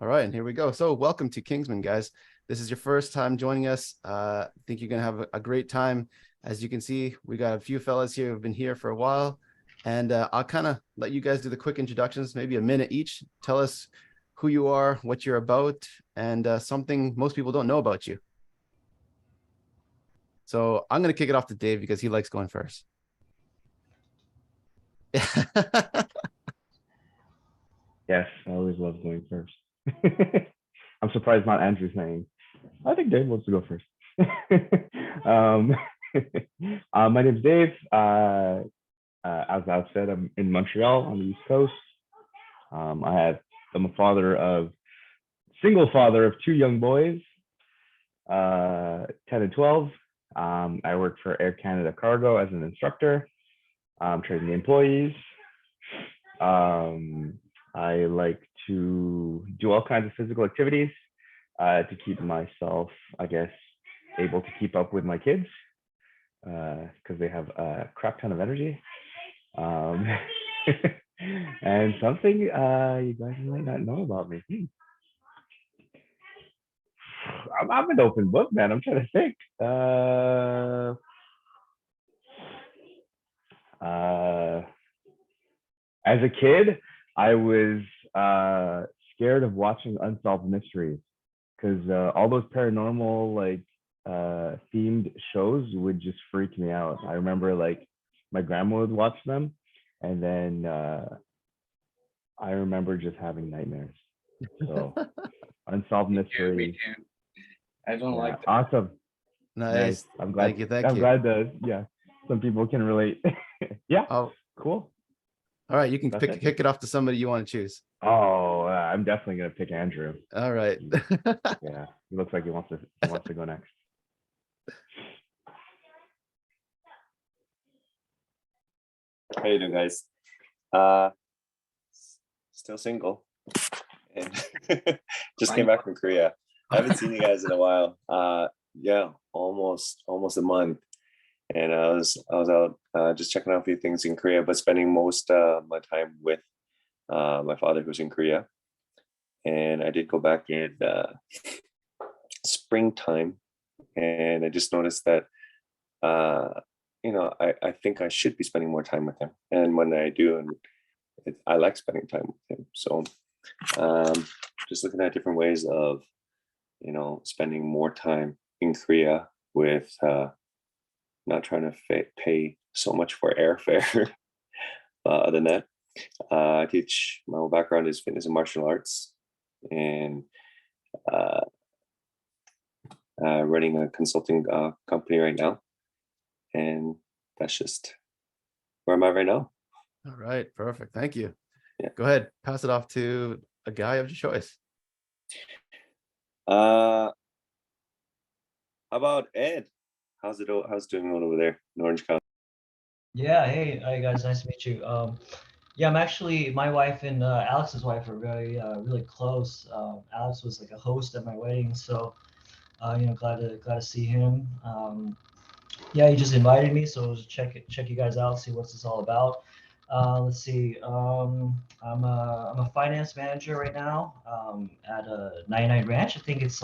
All right, and here we go. So welcome to Kingsmen, guys. This is your first time joining us. I think you're going to have a great time. As you can see, we got a few fellas here who've been here for a while. And I'll kind of let you guys do the quick introductions, maybe a minute each. Tell us who you are, what you're about, and something most people don't know about you. So I'm going to kick it off to Dave because he likes going first. Yes, I always love going first. I'm surprised not Andrew saying, I think Dave wants to go first. um, my name's Dave. As I said, I'm in Montreal on the East Coast. I'm a single father of two young boys, 10 and 12. I work for Air Canada Cargo as an instructor, training the employees. I like to do all kinds of physical activities to keep myself, I guess, able to keep up with my kids because they have a crap ton of energy. And something you guys might not know about me. I'm an open book, man. I'm trying to think. As a kid, I was scared of watching unsolved mysteries because all those paranormal themed shows would just freak me out. I remember like my grandma would watch them, and then I remember just having nightmares. So unsolved mysteries. Me too. I don't like that. Awesome. Nice. I'm glad. Thank I'm you. glad that some people can relate. Yeah. Oh, cool. all right, you can kick it off to somebody you want to choose. Oh, I'm definitely gonna pick Andrew. All right. Yeah, he looks like he wants to go next. How you doing, guys? Still single, and just came back from Korea. I haven't seen you guys in a while. Yeah, almost a month, and I was out just checking out a few things in Korea, but spending most of my time with my father, who's in Korea. And I did go back in springtime, and I just noticed that I think I should be spending more time with him, and when I do, and I like spending time with him. So just looking at different ways of spending more time in Korea with not trying to pay so much for airfare. Other than that, I teach. My whole background is fitness and martial arts, and running a consulting company right now, and that's just where I'm at right now. All right, perfect. Thank you. Yeah. Go ahead, pass it off to a guy of your choice. How about Ed? How's it doing over there in Orange County? Yeah, hey, hi guys, nice to meet you. Yeah, I'm actually, my wife and Alex's wife are very really close. Alex was like a host at my wedding, so glad to see him. Yeah, he just invited me, so check you guys out, see what's this all about. Let's see. I'm a finance manager right now at a 99 Ranch. I think it's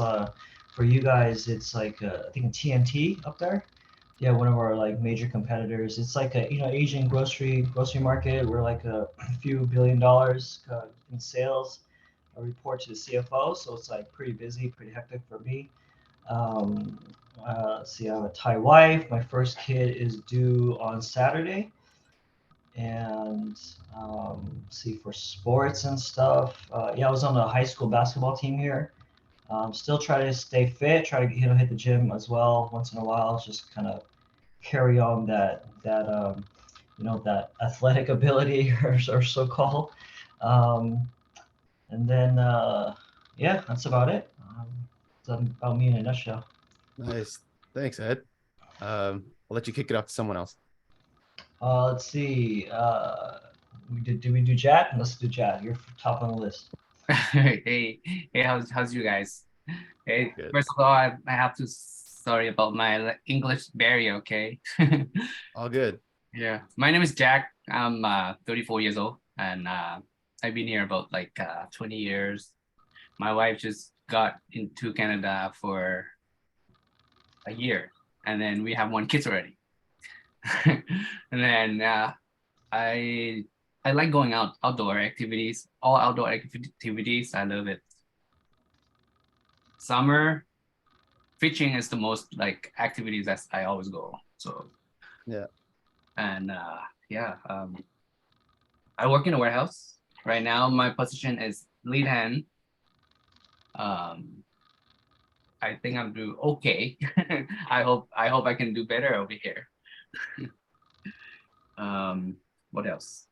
for you guys. It's like I think a TNT up there. Yeah, one of our like major competitors. It's like a Asian grocery market. We're like a few $1 billion in sales. I report to the CFO, so it's like pretty busy, pretty hectic for me. See, I have a Thai wife. My first kid is due on Saturday. And see, for sports and stuff, yeah, I was on the high school basketball team here. Still try to stay fit, try to hit the gym as well once in a while, just kind of carry on that that athletic ability or so called. And then yeah, that's about it. That's about me in a nutshell. Nice. Thanks, Ed. I'll let you kick it off to someone else. Let's see. Did we do Jad? Let's do Jad. You're top on the list. hey, how's you guys? Hey, Good. first of all, I have to sorry about my English barrier. Okay. All good. Yeah, my name is Jack. I'm 34 years old, and I've been here about like 20 years. my wife just got into Canada for a year, and then we have 1 kid already. And then I like going outdoor activities, all outdoor activities. I love it. Summer fishing is the most like activities that I always go. So Yeah. and I work in a warehouse right now. My position is lead hand. I think I'm doing okay. I hope I can do better over here. What else?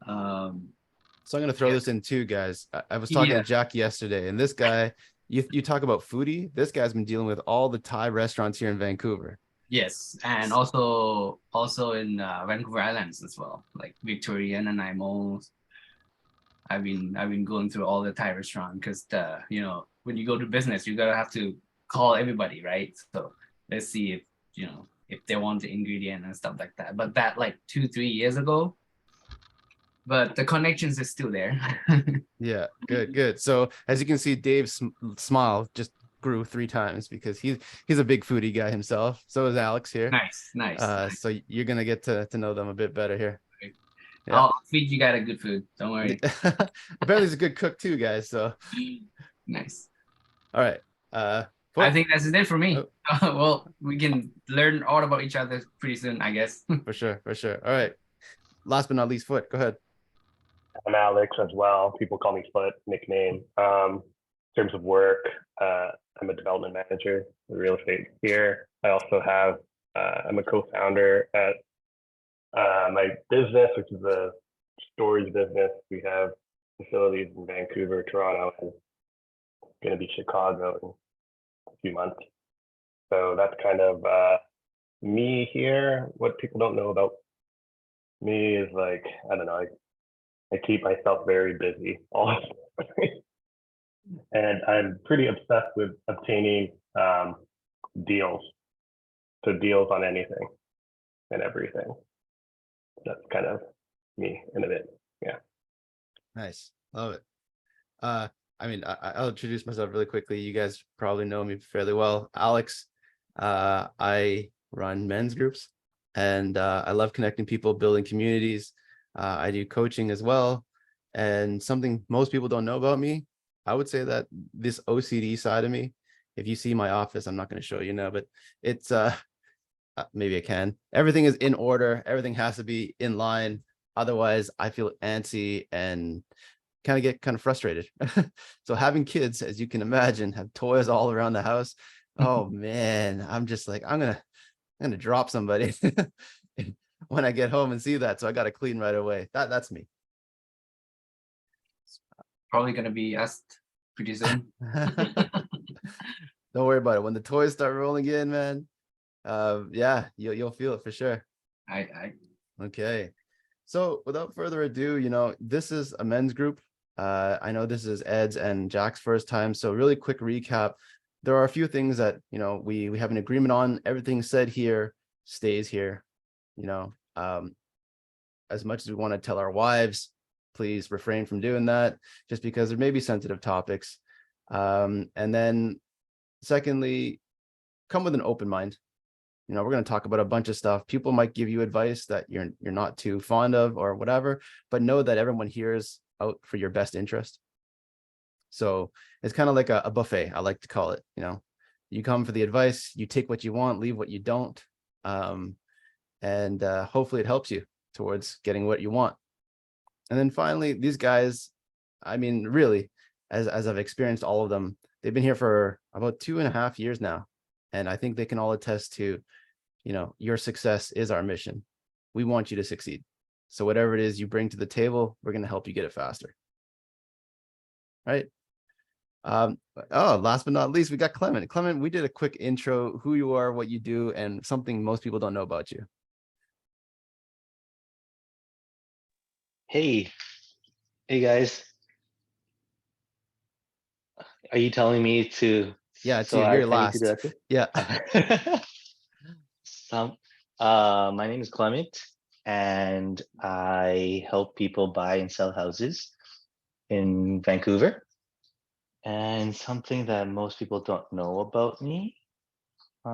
So I'm gonna throw Yeah. this in too, guys. I was talking to Yeah. Jack yesterday, and this guy, you talk about foodie. This guy's been dealing with all the Thai restaurants here in Vancouver. Yes, and also in Vancouver Islands as well, like Victoria and Nanaimo. I've been going through all the Thai restaurant because when you go to business, you gotta have to call everybody, right? So let's see if they want the ingredient and stuff like that. But that like 2-3 years ago, but the connections is still there. Yeah, good. So as you can see, Dave's smile just grew 3 times because he's a big foodie guy himself. So is Alex here. Nice. So you're gonna get to know them a bit better here. Yeah. I'll feed you guys a good food. Don't worry. Apparently he's a good cook too, guys. So Nice. all right. I think that's it for me. Oh. Well, we can learn all about each other pretty soon, I guess. For sure. All right. Last but not least, Foot, go ahead. I'm Alex as well. People call me Foot, nickname. In terms of work, I'm a development manager in real estate here. I also have, I'm a co-founder at my business, which is a storage business. We have facilities in Vancouver, Toronto, and going to be Chicago in a few months. So that's kind of me here. What people don't know about me is like, I don't know, I keep myself very busy all the time. And I'm pretty obsessed with obtaining deals. So deals on anything and everything. That's kind of me in a bit. Yeah. Nice. Love it. I mean, I'll introduce myself really quickly. You guys probably know me fairly well. Alex, I run men's groups, and I love connecting people, building communities. I do coaching as well. And something most people don't know about me, I would say that this OCD side of me, if you see my office, I'm not going to show you now, but it's maybe I can. Everything is in order. Everything has to be in line. Otherwise, I feel antsy and get frustrated. So having kids, as you can imagine, have toys all around the house. Oh man, I'm just like, I'm gonna drop somebody when I get home and see that. So I got to clean right away. That's me. Probably gonna be us pretty soon. Don't worry about it. When the toys start rolling in, man, yeah, you'll feel it for sure. Okay. So without further ado, this is a men's group. I know this is Ed's and Jack's first time. So really quick recap. There are a few things that, we have an agreement on. Everything said here stays here. As much as we want to tell our wives, please refrain from doing that, just because there may be sensitive topics. And then secondly, come with an open mind. We're going to talk about a bunch of stuff. People might give you advice that you're not too fond of or whatever, but know that everyone here is out for your best interest. So it's kind of like a buffet, I like to call it. You come for the advice, you take what you want, leave what you don't. And hopefully it helps you towards getting what you want. And then finally, these guys, I mean, really, as I've experienced all of them, they've been here for about 2.5 years now. And I think they can all attest to, your success is our mission. We want you to succeed. So whatever it is you bring to the table, we're going to help you get it faster. Right. Last but not least, we got Clement. Clement, we did a quick intro, who you are, what you do, and something most people don't know about you. Hey guys. Are you telling me to? Yeah, it's so you're last. I need to do Yeah. My name is Clement, and I help people buy and sell houses. in Vancouver. And something that most people don't know about me, I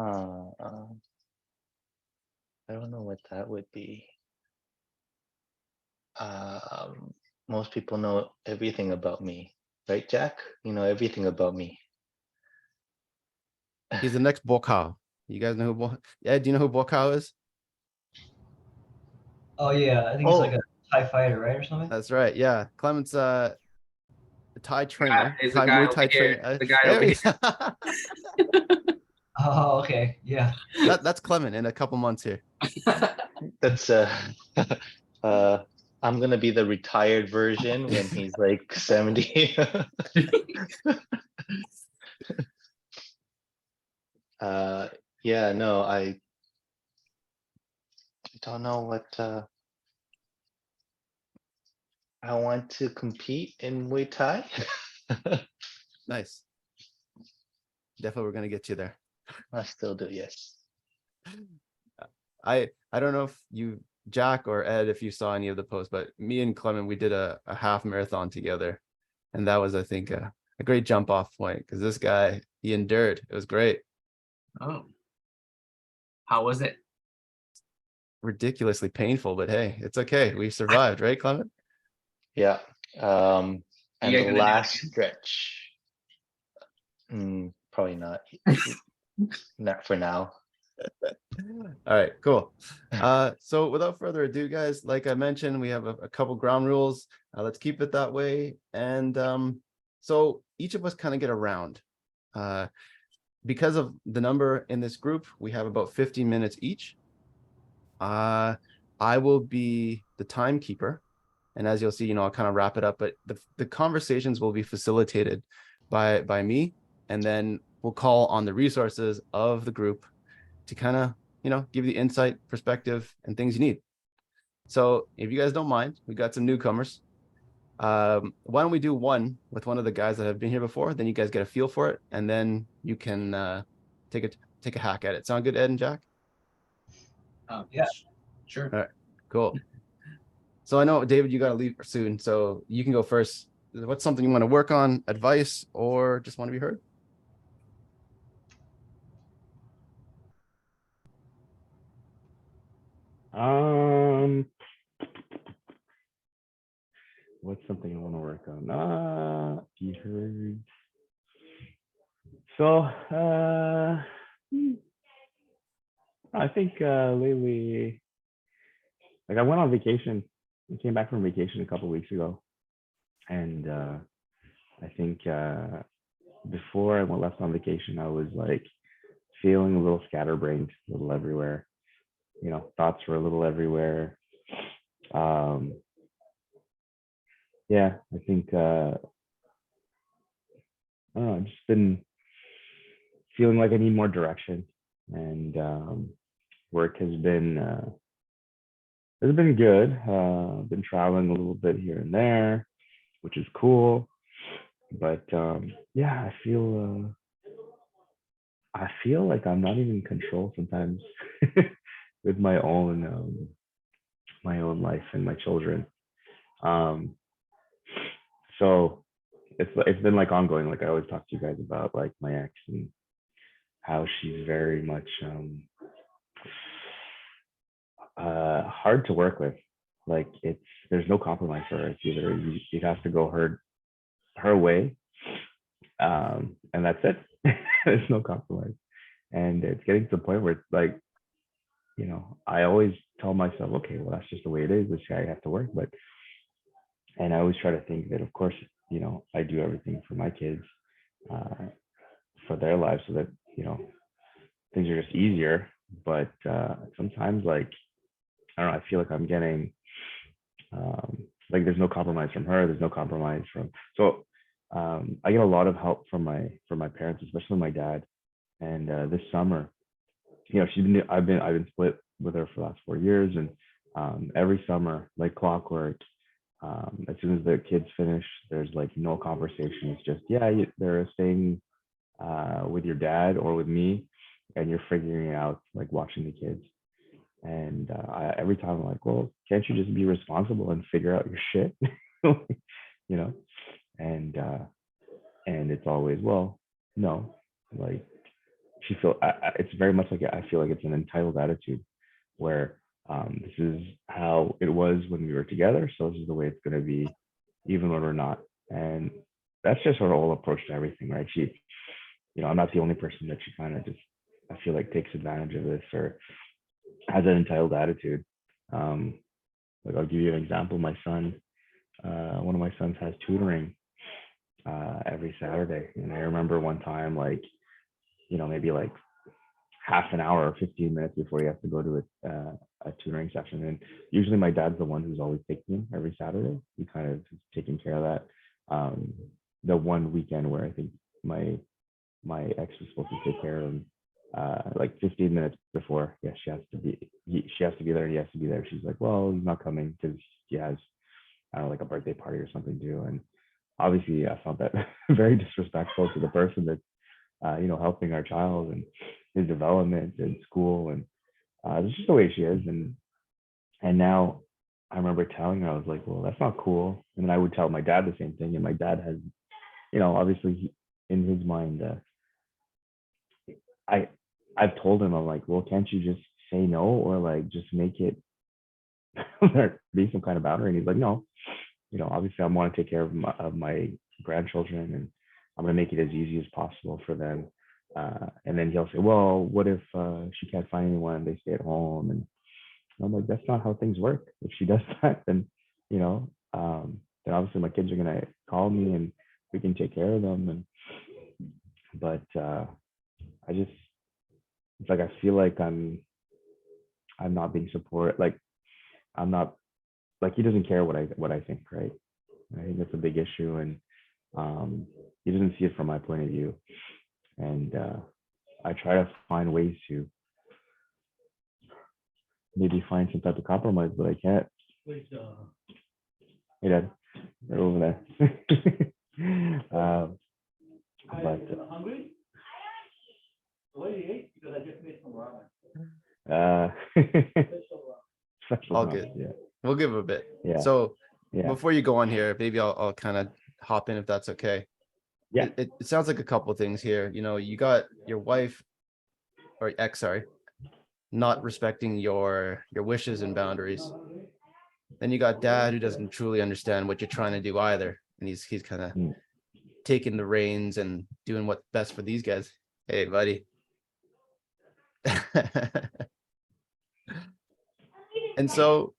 don't know what that would be. Most people know everything about me, right, Jack? You know everything about me. He's the next Bokao. You guys know who yeah, do you know who Bokao is? Oh yeah, I think it's like a Thai fighter, right, or something. That's right. Yeah. Clement's a Thai trainer, Is the Thai guy Muay over Thai here? trainer. The guy There over we here. Oh, okay, yeah. That's Clement in a couple months here. That's I'm gonna be the retired version when he's like 70. Yeah, no, I don't know what I want to compete in Muay Thai. Nice. Definitely we're gonna get you there. I still do, yes. I don't know if you, Jack or Ed, if you saw any of the posts, but me and Clement, we did a half marathon together. And that was, I think, a great jump off point because this guy, he endured. It was great. Oh, how was it? Ridiculously painful, but hey, it's okay. We survived, right, Clement? Yeah. And You guys the gonna do it last again? stretch, probably not. Not for now. All right, cool. So without further ado, guys, like I mentioned, we have a couple ground rules. Let's keep it that way. And so each of us kind of get a round. Because of the number in this group, we have about 15 minutes each. I will be the timekeeper. And as you'll see, I'll kind of wrap it up, but the conversations will be facilitated by me. And then we'll call on the resources of the group to kind of, give the insight, perspective, and things you need. So if you guys don't mind, we got some newcomers. Why don't we do one with one of the guys that have been here before? Then you guys get a feel for it, and then you can take a hack at it. Sound good, Ed and Jack? Yeah. Sure. All right, cool. So I know, David, you got to leave soon, so you can go first. What's something you want to work on, advice, or just want to be heard? What's something I want to work on? Be heard. So, I think lately, like I went on vacation. I came back from vacation a couple of weeks ago, and I think before I went left on vacation, I was like feeling a little scatterbrained, a little everywhere. Thoughts were a little everywhere. Yeah, I think I don't know. I've just been feeling like I need more direction, and work has been good. Been traveling a little bit here and there, which is cool. But yeah, I feel like I'm not even in control sometimes with my own life and my children. So it's been like ongoing. Like I always talk to you guys about like my ex and how she's very much hard to work with. Like there's no compromise for her. It's either you have to go her way, and that's it. There's no compromise, and it's getting to the point where it's like, I always tell myself, okay, well that's just the way it is. This guy have to work, and I always try to think that of course, I do everything for my kids, for their lives, so that things are just easier. But sometimes, like, I don't know, I feel like I'm getting like there's no compromise from her. There's no compromise from so I get a lot of help from my parents, especially my dad. And this summer, I've been split with her for the last 4 years, and every summer, like clockwork, as soon as the kids finish, there's like no conversation. It's just they're staying with your dad or with me, and you're figuring it out like watching the kids. And every time I'm like, well, can't you just be responsible and figure out your shit? you know it's always, well, no, like it's very much like, I feel like it's an entitled attitude where this is how it was when we were together, so this is the way it's going to be even when we're not. And that's just her whole approach to everything, right? I'm not the only person that she kind of just, I feel like, takes advantage of this or has an entitled attitude. Like, I'll give you an example. My son, one of my sons has tutoring every Saturday. And I remember one time, like, maybe like half an hour or 15 minutes before he has to go to a tutoring session. And usually my dad's the one who's always taking him every Saturday. He kind of is taking care of that. The one weekend where I think my ex was supposed to take care of him, like 15 minutes before, yeah, she has to be there. He has to be there. She's like, well, he's not coming because he has, I don't know, like a birthday party or something due. And obviously I found that very disrespectful to the person that's helping our child and his development in school. And it's just the way she is. And now I remember telling her, I was like, well, that's not cool. And then I would tell my dad the same thing. And my dad has, obviously in his mind, I've told him, I'm like, well, can't you just say no, or like just make it be some kind of boundary? And he's like, no, obviously I want to take care of my grandchildren, and I'm going to make it as easy as possible for them. And then he'll say, well, what if she can't find anyone and they stay at home? And I'm like, that's not how things work. If she does that, then, then obviously my kids are going to call me and we can take care of them. But it's like, I feel like I'm not being supported. Like, I'm not, like, he doesn't care what I think, right? I think that's a big issue. And he doesn't see it from my point of view. And I try to find ways to maybe find some type of compromise, but I can't. Hey, Dad, they're over there. But Hungry? What do you eat? Because I just made some ramen. All good. Yeah. We'll give a bit. Yeah. So Yeah. before you go on here, maybe I'll kind of hop in if that's okay. Yeah. It sounds like a couple of things here. You got your wife or ex, sorry, not respecting your wishes and boundaries. Then you got dad who doesn't truly understand what you're trying to do either. And he's kind of taking the reins and doing what's best for these guys. Hey, buddy. And so,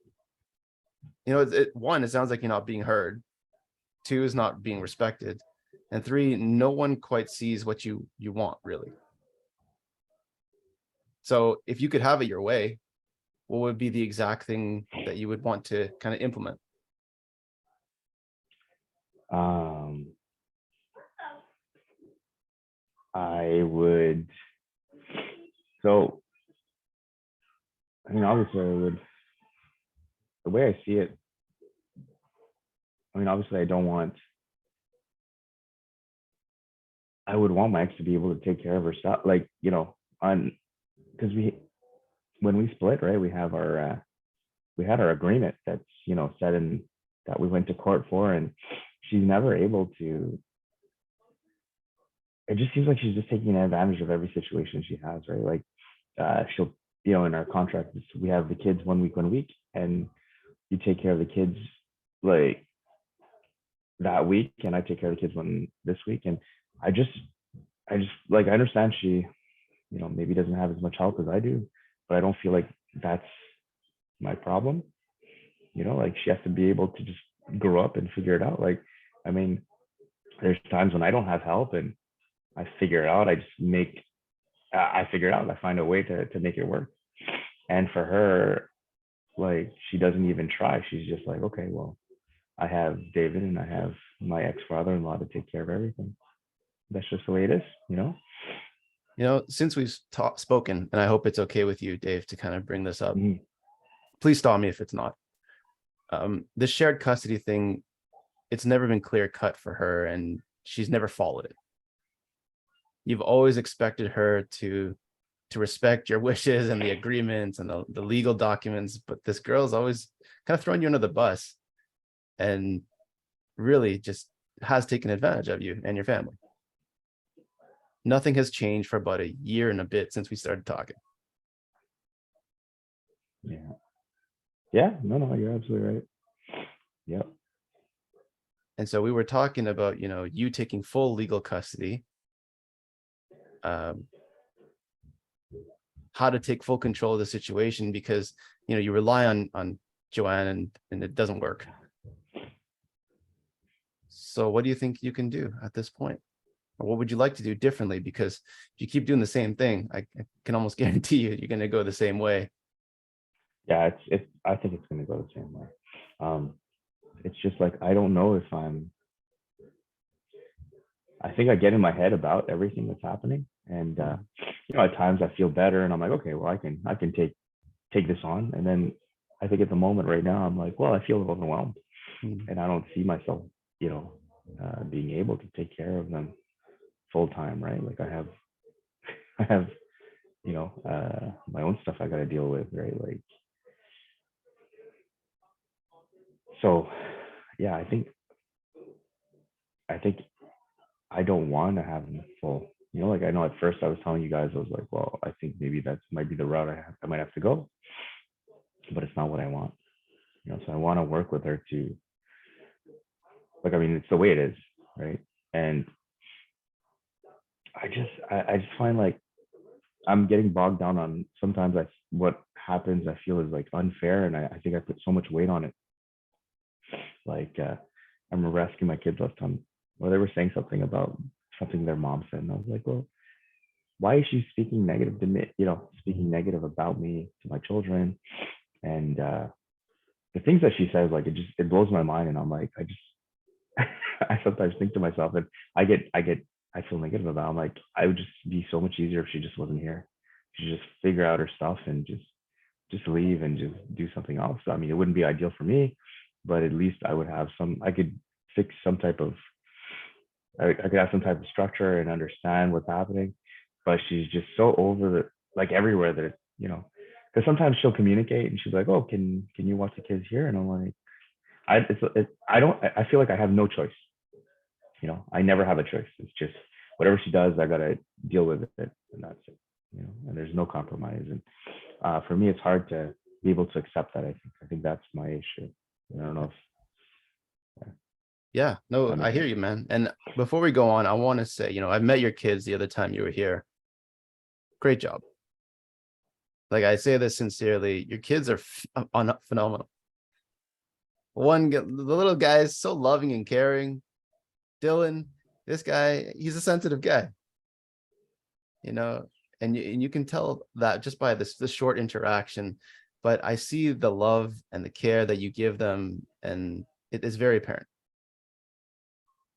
one, it sounds like you're not being heard. Two is not being respected. And three, no one quite sees what you want, really. So if you could have it your way, what would be the exact thing that you would want to kind of implement? I would, so, I mean, obviously the way I see it, I mean, obviously I would want my ex to be able to take care of her stuff, like, because when we split, right, we had our agreement that's, set in, that we went to court for, and she's never able to, it just seems like she's just taking advantage of every situation she has, right? Like, she'll, in our contract, we have the kids 1 week, and you take care of the kids like that week, and I take care of the kids this week. And I just like, I understand she, maybe doesn't have as much help as I do, but I don't feel like that's my problem. Like, she has to be able to just grow up and figure it out. Like, I mean, there's times when I don't have help and I figure it out. I figure it out. I find a way to make it work. And for her, like, she doesn't even try. She's just like, okay, well, I have David and I have my ex-father-in-law to take care of everything. That's just the way it is, Since we've spoken, and I hope it's okay with you, Dave, to kind of bring this up. Mm-hmm. Please stop me if it's not. This shared custody thing, it's never been clear cut for her, and she's never followed it. You've always expected her to respect your wishes and the agreements and the legal documents, but this girl's always kind of throwing you under the bus and really just has taken advantage of you and your family. Nothing has changed for about a year and a bit since we started talking. Yeah. Yeah. No, you're absolutely right. Yep. And so we were talking about, you taking full legal custody, how to take full control of the situation, because, you rely on Joanne and it doesn't work. So what do you think you can do at this point? Or what would you like to do differently? Because if you keep doing the same thing, I can almost guarantee you're going to go the same way. Yeah, I think it's going to go the same way. It's just like, I don't know if I think I get in my head about everything that's happening. And, at times I feel better and I'm like, okay, well, I can take this on. And then I think at the moment right now, I'm like, well, I feel overwhelmed and I don't see myself, being able to take care of them full time. Right. Like I have, my own stuff I got to deal with. Right. Like, so yeah, I think I don't want to have them full. Like I know at first I was telling you guys, I was like, well, I think maybe that might be the route I might have to go, but it's not what I want. So I want to work with her to, like, I mean, it's the way it is, right? And I just find like I'm getting bogged down on sometimes what happens I feel is like unfair, and I think I put so much weight on it. Like I remember asking my kids last time, or they were saying something about something their mom said, and I was like, well, why is she speaking negative to me? Speaking negative about me to my children, and the things that she says, like it blows my mind, and I'm like, I sometimes think to myself, and I feel negative about it. I'm like, I would just be so much easier if she just wasn't here. She just figure out her stuff and just leave and just do something else. So, I mean, it wouldn't be ideal for me, but at least I would have I could fix some type of, I could have some type of structure and understand what's happening. But she's just so over like everywhere that, because sometimes she'll communicate and she'll be like, oh, can you watch the kids here? And I'm like, I feel like I have no choice. I never have a choice. It's just whatever she does, I gotta deal with it, and that's it. And there's no compromise. And for me, it's hard to be able to accept that. I think that's my issue. I don't know if. Yeah, no, I hear you, man. And before we go on, I want to say, I met your kids the other time you were here. Great job. Like I say this sincerely, your kids are phenomenal. The little guy is so loving and caring. Dylan, this guy, he's a sensitive guy. And you can tell that just by this short interaction. But I see the love and the care that you give them, and it is very apparent.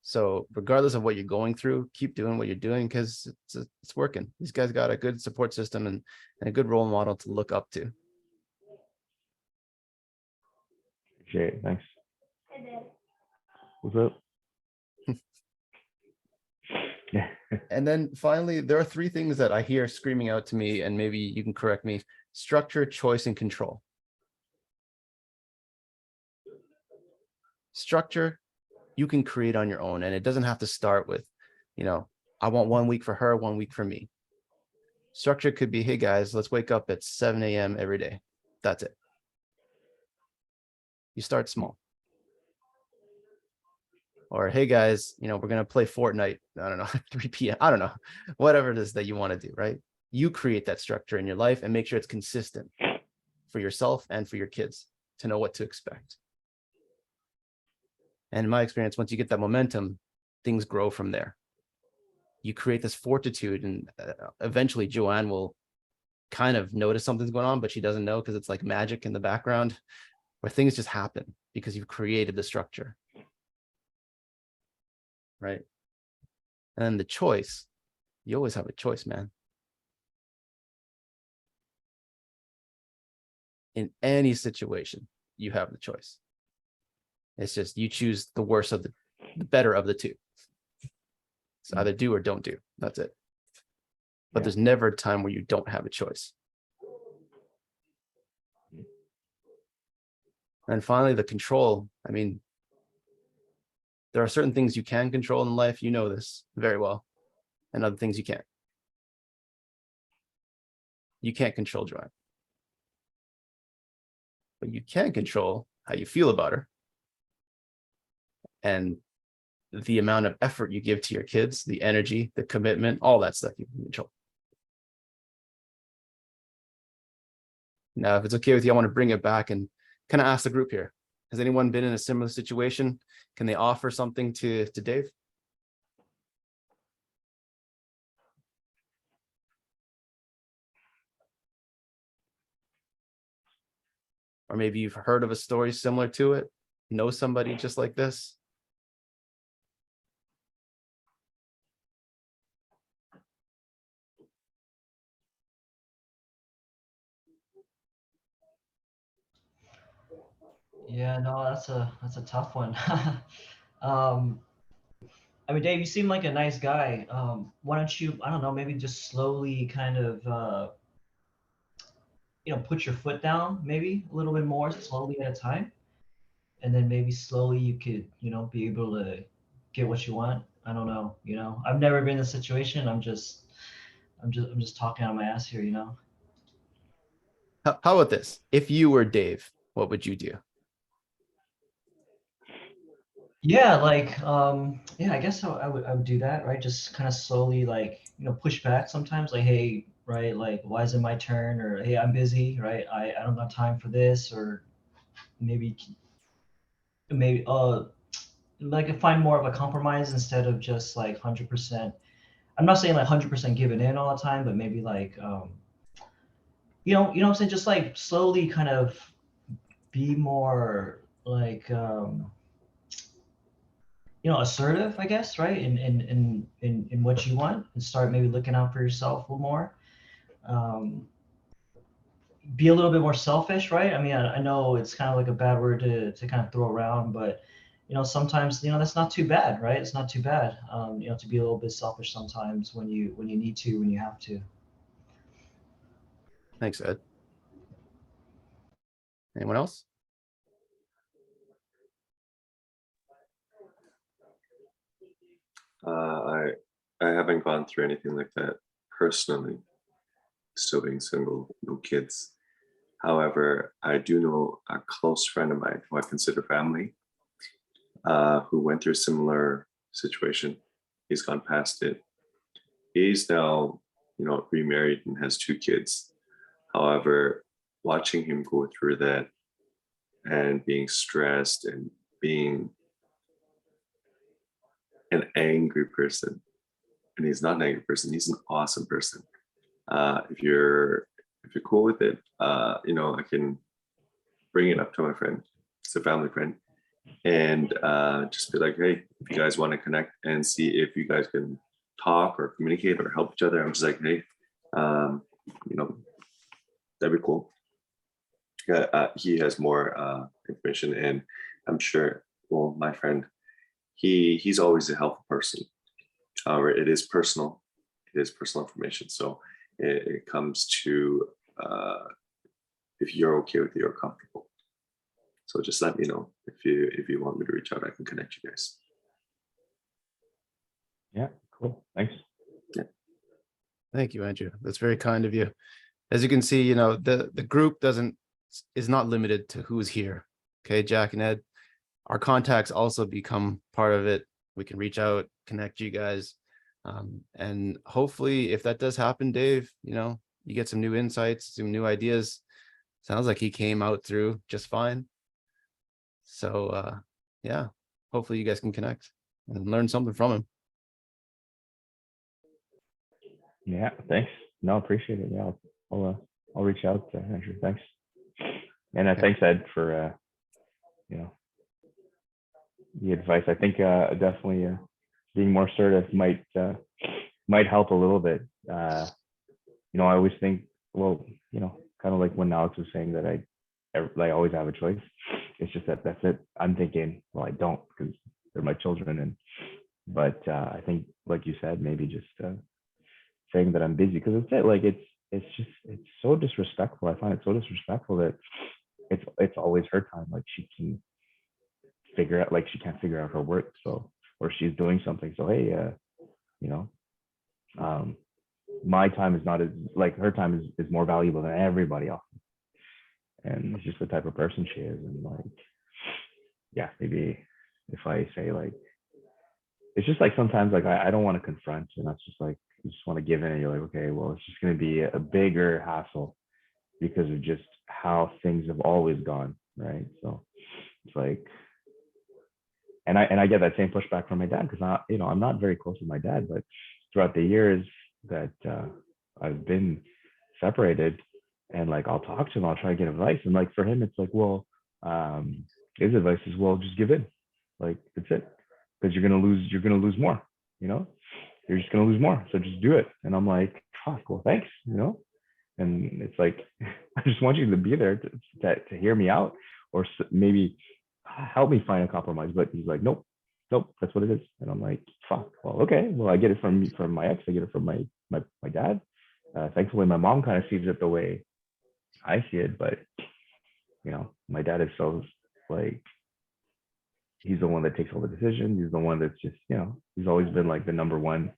So regardless of what you're going through, keep doing what you're doing, because it's working. These guys got a good support system and a good role model to look up to. Appreciate it. Thanks. What's up? And then finally, there are three things that I hear screaming out to me, and maybe you can correct me: structure, choice, and control. Structure, you can create on your own, and it doesn't have to start with, I want 1 week for her, 1 week for me. Structure could be, hey guys, let's wake up at 7 a.m. every day. That's it. You start small. Or, hey guys, we're going to play Fortnite, I don't know, 3 p.m. I don't know, whatever it is that you want to do, right? You create that structure in your life and make sure it's consistent for yourself and for your kids to know what to expect. And in my experience, once you get that momentum, things grow from there. You create this fortitude, and eventually Joanne will kind of notice something's going on, but she doesn't know, because it's like magic in the background where things just happen because you've created the structure. Right. And then the choice, you always have a choice, man. In any situation, you have the choice. It's just you choose the worst of the better of the two. So either do or don't do. That's it. But there's never a time where you don't have a choice. And finally, the control. I mean, there are certain things you can control in life. You know this very well. and other things you can't. You can't control Joanne, but you can control how you feel about her and the amount of effort you give to your kids, the energy, the commitment, all that stuff you can control. Now, if it's okay with you, I want to bring it back and kind of ask the group here. Has anyone been in a similar situation? Can they offer something to Dave? Or maybe you've heard of a story similar to it, know somebody just like this? Yeah, no, that's a tough one. um, I mean, Dave, you seem like a nice guy. Why don't you, I don't know, maybe just slowly kind of, put your foot down, maybe a little bit more slowly at a time, and then maybe slowly you could, be able to get what you want. I don't know, I've never been in a situation. I'm just talking out of my ass here. How about this? If you were Dave, what would you do? Yeah, like, yeah, I guess I would do that, right? Just kind of slowly, like, push back sometimes, like, hey, right, like, why is it my turn? Or, hey, I'm busy, right? I don't got time for this, or maybe like find more of a compromise instead of just like 100%. I'm not saying like 100% giving in all the time, but maybe like, what I'm saying? Just like slowly kind of be more like, assertive, I guess, right? In what you want, and start maybe looking out for yourself a little more. Um, be a little bit more selfish, right? I mean, I know it's kind of like a bad word to kind of throw around, but sometimes that's not too bad, right? It's not too bad, to be a little bit selfish sometimes when you need to, when you have to. Thanks, Ed. Anyone else? I haven't gone through anything like that personally, still being single, no kids. However, I do know a close friend of mine who I consider family, who went through a similar situation. He's gone past it. He's now, remarried and has 2 kids. However, watching him go through that and being stressed and being an angry person, and he's not an angry person, he's an awesome person. If you're cool with it, I can bring it up to my friend. It's a family friend, and just be like, hey, if you guys want to connect and see if you guys can talk or communicate or help each other, I'm just like, hey, that'd be cool. He has more information, and I'm sure. Well, my friend, he's always a helpful person. However, it is personal. It is personal information, so it comes to if you're okay with it, you're comfortable. So just let me know if you want me to reach out. I can connect you guys. Yeah, cool. Thanks. Yeah. Thank you, Andrew. That's very kind of you. As you can see, the group is not limited to who's here. Okay, Jack and Ed, our contacts also become part of it. We can reach out, connect you guys. And hopefully if that does happen, Dave, you get some new insights, some new ideas. Sounds like he came out through just fine. So yeah, hopefully you guys can connect and learn something from him. Yeah, thanks. No, appreciate it. Yeah, I'll reach out to Andrew. Thanks. And thanks, Ed, for the advice. I think definitely being more assertive might help a little bit. I always think, well, kind of like when Alex was saying that I always have a choice. It's just that's it. I'm thinking, well, I don't, because they're my children, but I think, like you said, maybe just saying that I'm busy, because it's it. Like it's so disrespectful. I find it so disrespectful that it's always her time. Like she can figure out, like she can't figure out her work, so, or she's doing something, so hey, my time is not as like her time is more valuable than everybody else. And it's just the type of person she is. And like, yeah, maybe if I say like, it's just like sometimes like I don't want to confront, and that's just like you just want to give in, and you're like, okay, well, it's just going to be a bigger hassle because of just how things have always gone, right? So it's like, and I get that same pushback from my dad because I'm not very close with my dad, but throughout the years that I've been separated, and like I'll talk to him, I'll try to get advice, and like for him, it's like, well, his advice is, well, just give in, like that's it, because you're gonna lose more, you know, you're just gonna lose more, so just do it. And I'm like, fuck, well, thanks, you know. And it's like, I just want you to be there to hear me out, or maybe help me find a compromise. But he's like, nope, that's what it is. And I'm like, fuck, well, okay, well, I get it from my ex, I get it from my dad. Thankfully, my mom kind of sees it the way I see it, but you know, my dad is so like, he's the one that takes all the decisions. He's the one that's just, you know, he's always been like the number one.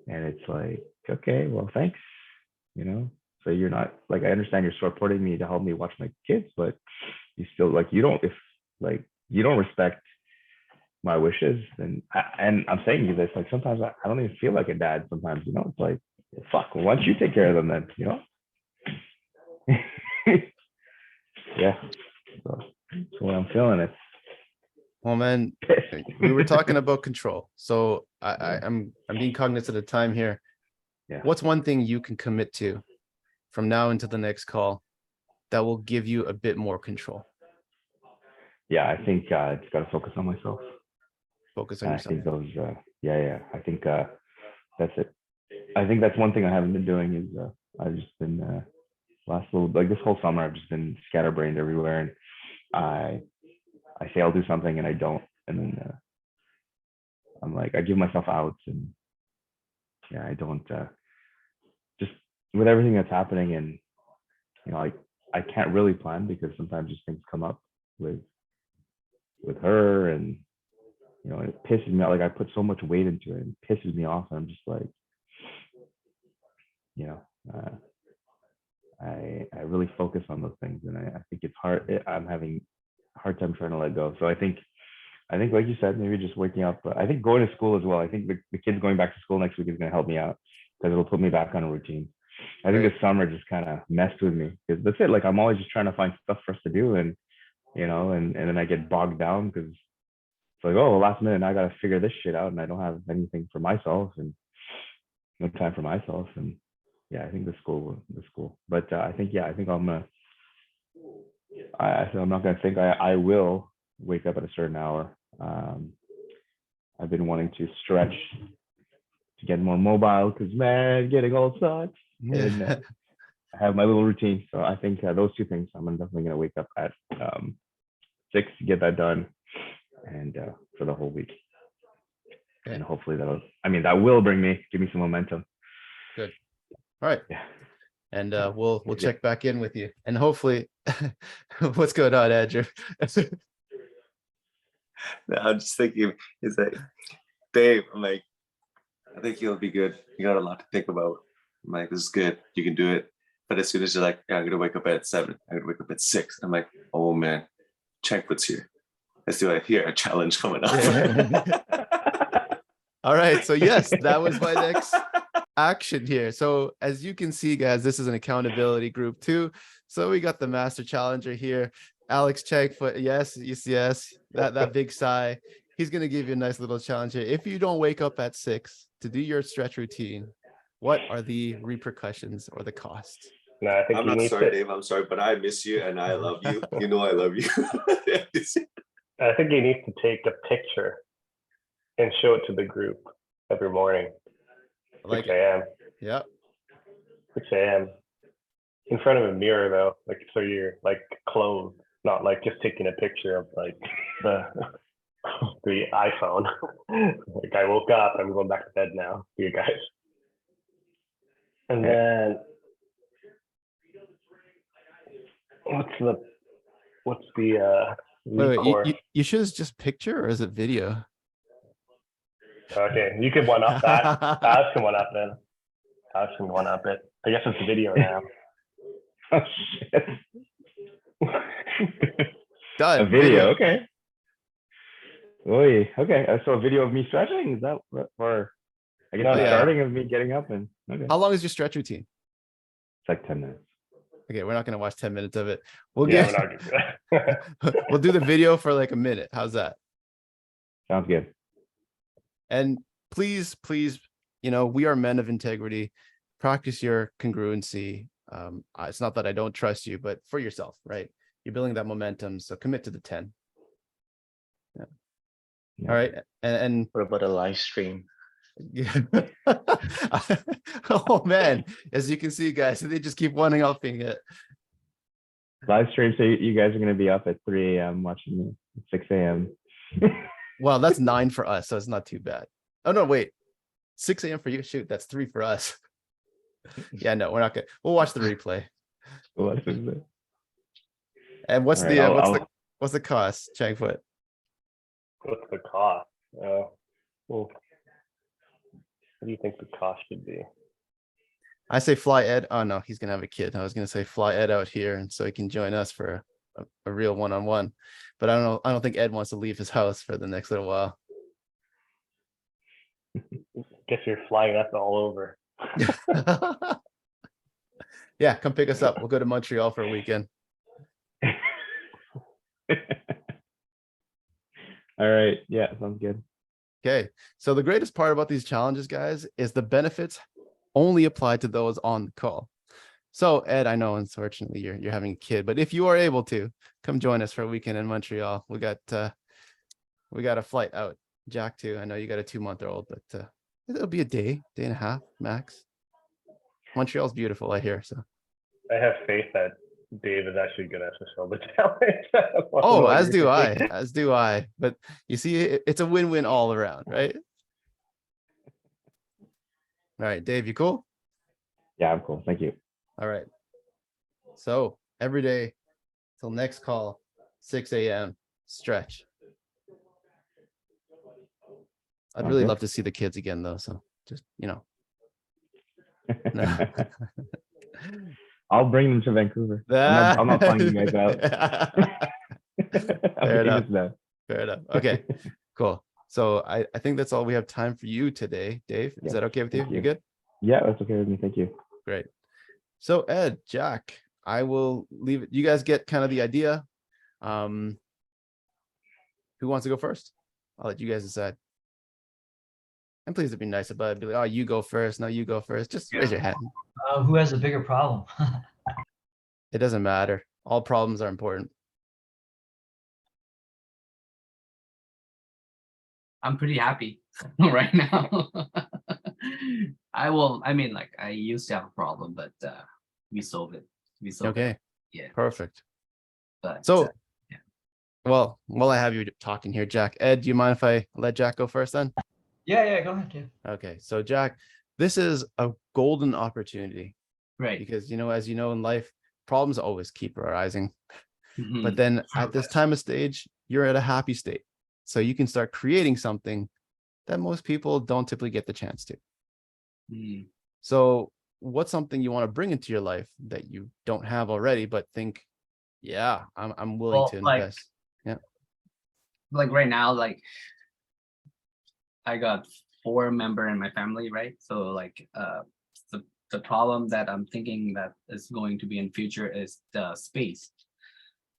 And it's like, okay, well, thanks, you know. So you're not like, I understand you're supporting me to help me watch my kids, but you still like, you don't respect my wishes. And I'm saying to you this, like sometimes I don't even feel like a dad sometimes, you know. It's like, fuck, well, why don't you take care of them then, you know? Yeah, so that's the way I'm feeling it. Well, man, we were talking about control, so I'm being cognizant of time here. Yeah. What's one thing you can commit to from now into the next call that will give you a bit more control? Yeah, I think just got to focus on myself. Focus on I yourself. think those, yeah. I think that's it. I think that's one thing I haven't been doing is I've just been like this whole summer I've just been scatterbrained everywhere, and I say I'll do something and I don't, and then I'm like, I give myself outs, and yeah, I don't just with everything that's happening, and you know, I can't really plan because sometimes just things come up with her, and you know, it pisses me off. Like I put so much weight into it, and it pisses me off, and I'm just like, you know, I really focus on those things, and I think it's hard. I'm having a hard time trying to let go. So I think like you said, maybe just waking up. I think going to school as well. I think the kids going back to school next week is going to help me out because it'll put me back on a routine. I think this summer just kind of messed with me because that's it. Like I'm always just trying to find stuff for us to do, and you know, and then I get bogged down because it's like, oh, last minute I got to figure this shit out, and I don't have anything for myself and no time for myself. And yeah, I think the school. But I think I'm gonna. I'm not gonna think. I will wake up at a certain hour. I've been wanting to stretch to get more mobile because man, getting old sucks. And I have my little routine, so I think those two things. I'm definitely gonna wake up at 6 to get that done, and for the whole week. Okay. And hopefully that will give me some momentum. Good. All right. Yeah. And we'll check back in with you, and hopefully, what's going on, Andrew? No, I'm just thinking, it's like, babe, I'm like, I think you'll be good. You got a lot to think about. I'm like, this is good. You can do it. But as soon as you're like, yeah, I'm gonna wake up at 7. I'm gonna wake up at 6. I'm like, oh man, Checkfoot's here. Let's do it here. A challenge coming up. Yeah. All right. So yes, that was my next action here. So as you can see, guys, this is an accountability group too. So we got the master challenger here, Alex Checkfoot. Yes, that big sigh. He's gonna give you a nice little challenge here. If you don't wake up at 6 to do your stretch routine, what are the repercussions or the costs? No, I think I'm not sorry, Dave. I'm sorry, but I miss you and I love you. You know I love you. I think you need to take a picture and show it to the group every morning. Like 6 a.m. Yep. 6 a.m. in front of a mirror though, like so you're like clothed, not like just taking a picture of like the iPhone. Like I woke up, I'm going back to bed now, you guys. And then what's the wait, you should just picture, or is it video? Okay, you could one up that. Alex can one up then. Alex can one up it. I guess it's video now. Oh shit. Done. A video, okay. Oy, okay. So a video of me stretching? Is that or I guess No, the no. starting of me getting up and okay. How long is your stretch routine? It's like 10 minutes. Okay, we're not gonna watch 10 minutes of it. We'll Yeah, get we're not gonna do that. we'll do the video for like a minute. How's that? Sounds good. And please, please, you know, we are men of integrity. Practice your congruency. It's not that I don't trust you, but for yourself, right? You're building that momentum, so commit to the 10. Yeah. Yeah. All right. And What about a live stream? yeah. Oh man, as you can see, guys, they just keep wanting upping it. Live stream, so you guys are gonna be up at 3 a.m. watching me at 6 a.m. Well, that's 9 for us, so it's not too bad. Oh no, wait. 6 a.m. for you. Shoot, that's 3 for us. Yeah, no, we're not gonna. We'll watch the replay. What is it? And what's All right, the what's the cost, Changfoot? What's the cost? Well, what do you think the cost should be? I say fly Ed. Oh no, he's gonna have a kid. I was gonna say fly Ed out here, and so he can join us for a real one-on-one. But I don't know. I don't think Ed wants to leave his house for the next little while. Guess you're flying us all over. Yeah, come pick us up. We'll go to Montreal for a weekend. All right. Yeah, sounds good. Okay. So the greatest part about these challenges, guys, is the benefits only apply to those on the call. So Ed, I know unfortunately you're having a kid, but if you are able to, come join us for a weekend in Montreal. We got a flight out. Jack too. I know you got a 2-month-old, but it'll be a day and a half max. Montreal's beautiful, I hear. So I have faith that Dave is actually going to fulfill the challenge. oh, as do I. But you see, it's a win-win all around, right? All right, Dave, you cool? Yeah, I'm cool. Thank you. All right. So every day till next call, 6 a.m. stretch. I'd really love to see the kids again though. So just, you know. No. I'll bring them to Vancouver. I'm not flying you guys out. Fair enough. Fair enough. Okay, cool. So I think that's all we have time for you today, Dave. Is that okay with you? You good? Yeah, that's okay with me. Thank you. Great. So Ed, Jack, I will leave it. You guys get kind of the idea. Who wants to go first? I'll let you guys decide. And please be nice about it. Be like, oh, you go first. No, you go first. Just raise your hand. Who has a bigger problem? It doesn't matter. All problems are important. I'm pretty happy right now. I mean, like I used to have a problem, but we solved it. Okay. it. Yeah. Perfect. But So, yeah. well, while I have you talking here, Jack, Ed, do you mind if I let Jack go first then? Yeah, go ahead, Dave. Okay. So Jack, this is a golden opportunity. Right. Because, you know, as you know, in life, problems always keep arising. Mhm. But then at this time of stage, you're at a happy state. So you can start creating something that most people don't typically get the chance to. Mhm. So what's something you want to bring into your life that you don't have already, but think, yeah, I'm willing to invest. Like right now, like I got 4 members in my family, right? So like the problem that I'm thinking that is going to be in future is the space.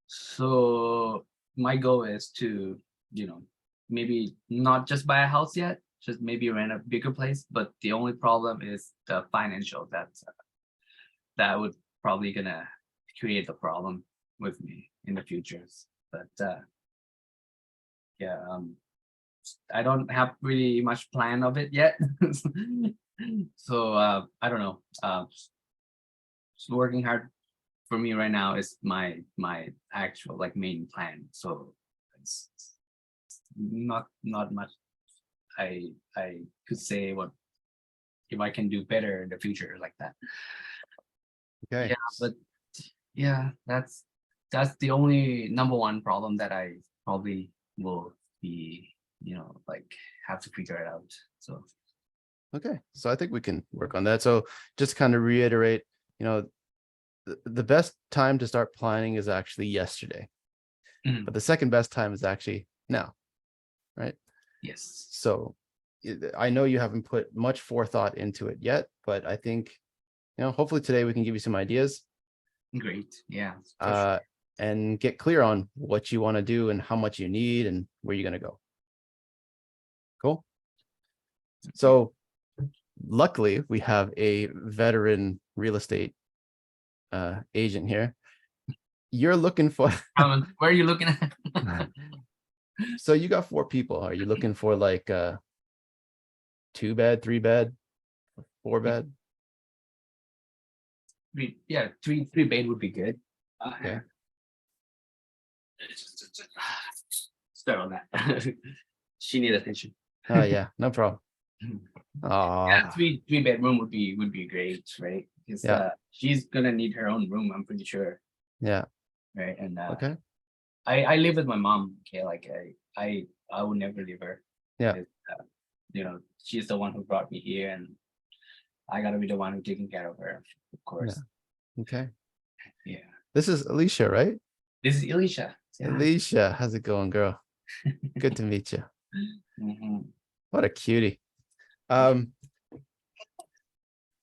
So my goal is to, you know, maybe not just buy a house yet, just maybe rent a bigger place. But the only problem is the financial. That would probably gonna create the problem with me in the future. But yeah, I don't have really much plan of it yet. So I don't know. Just working hard for me right now is my actual like main plan. So it's not much I could say what if I can do better in the future like that. Okay. Yeah, but yeah, that's the only number one problem that I probably will be like have to figure it out. So Okay, so I think we can work on that. So just kind of reiterate, the best time to start planning is actually yesterday, but the second best time is actually now, right? yes. So I know you haven't put much forethought into it yet, but I think, hopefully today we can give you some ideas Great. Yeah. For sure. and get clear on what you want to do and how much you need and where you're going to go. Cool. So luckily we have a veteran real estate agent here. You're looking for Where are you looking at? so you got 4 people. Are you looking for like 2 bed, 3 bed, 4 bed? Three bed would be good. Okay. Start on that. She need attention. Oh yeah, no problem. Yeah, three bedroom would be great, right? Because Yeah. she's gonna need her own room, I'm pretty sure. Yeah. Right. And Okay. I live with my mom. Okay, like I would never leave her. Yeah. 'Cause, she's the one who brought me here, and I gotta be the one who taking care of her, of course. Okay. Yeah. This is Alicia, right? This is Elisha. Yeah. Alicia, how's it going, girl? Good to meet you. Mhm. What a cutie.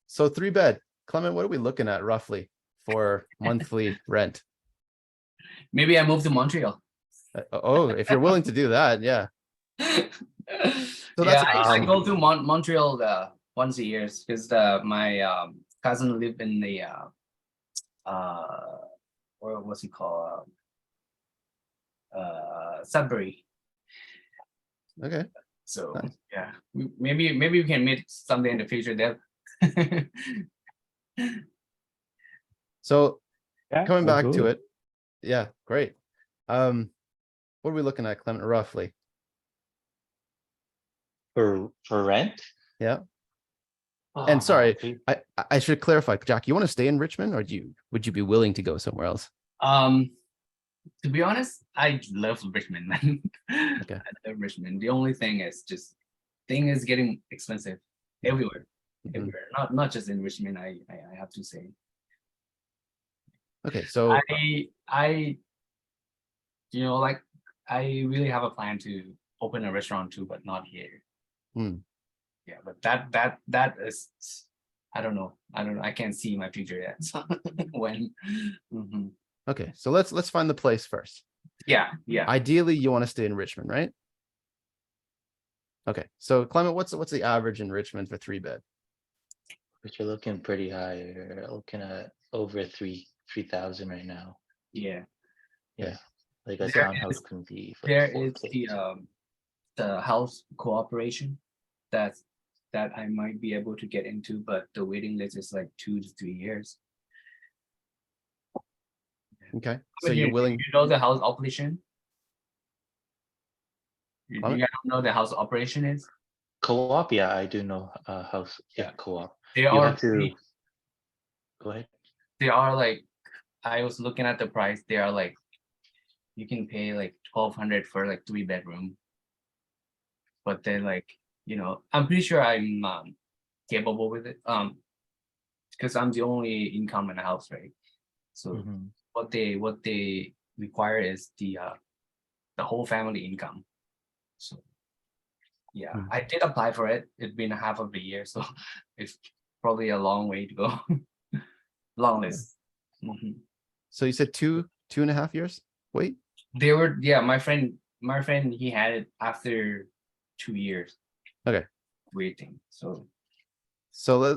So 3 bed. Clement, what are we looking at roughly for monthly rent? Maybe I moved to Montreal. Oh, if you're willing to do that, yeah. So Yeah, that's I go to Montreal once a year because my cousin live in the what's he called, Sudbury. okay. So Nice. yeah, maybe we can meet someday in the future there. So Yeah, coming back to absolutely. it, yeah, great. What are we looking at, Clement, roughly? For rent? Yeah. And sorry, we- I should clarify, Jack, you want to stay in Richmond, or would you be willing to go somewhere else? To be honest, I love Richmond, man. Okay. I love Richmond. The only thing is getting expensive everywhere. Mhm. Everywhere. Not just in Richmond, I have to say. Okay, so I like I really have a plan to open a restaurant too, but not here. Yeah, but that is, I don't know. I can't see my future yet. So when okay, so let's find the place first. yeah. Ideally, you want to stay in Richmond, right? Okay, so Clement, what's the average in Richmond for 3 bed? But you're looking pretty high. You're looking at over 3,000 right now. Yeah. Yeah, like a There townhouse is- can be for There 4K. is the house cooperation that I might be able to get into, but the waiting list is like 2 to 3 years. Okay, so But you're willing. You know the house operation? You Clement? guys don't know the house operation is? Co-op, yeah, I do know house. Yeah, co-op. They You are have to go ahead. they are like, I was looking at the price. They are like, you can pay like 1,200 for like 3 bedroom. But then like, I'm pretty sure I'm capable with it. Because I'm the only income in the house, right? So Mhm. what they require is the whole family income. So yeah, Hmm. I did apply for it. It's been half of the year, so it's probably a long way to go. Long list. Mhm. So you said 2.5 years? Wait. They were, yeah, my friend he had it after 2 years. Okay. Waiting. So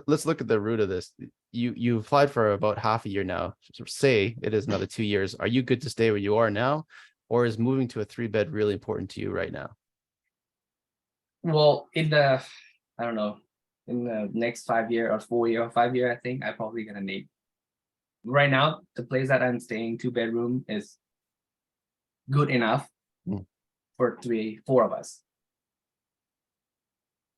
Let's look at the root of this. You applied for about half a year now. So say it is another 2 years. Are you good to stay where you are now, or is moving to a 3 bed really important to you right now? well, I don't know, in the next 5 year or 4 year or 5 year, I think I probably gonna need. Right now, the place that I'm staying, 2 bedroom, is good enough for 4 of us.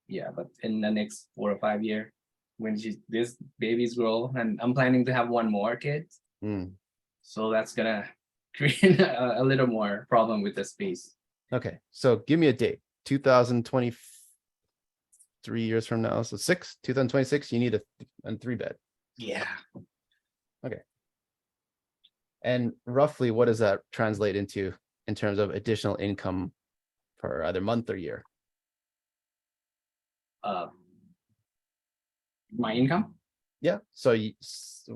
Yeah, but in the next 4 or 5 year, when this baby's grow, and I'm planning to have one more kid, so that's gonna create a little more problem with the space. Okay, so give me a date. 2023 years from now, so 2026, you need a 3-bed. Yeah. And roughly, what does that translate into in terms of additional income per either month or year? My income. Yeah. So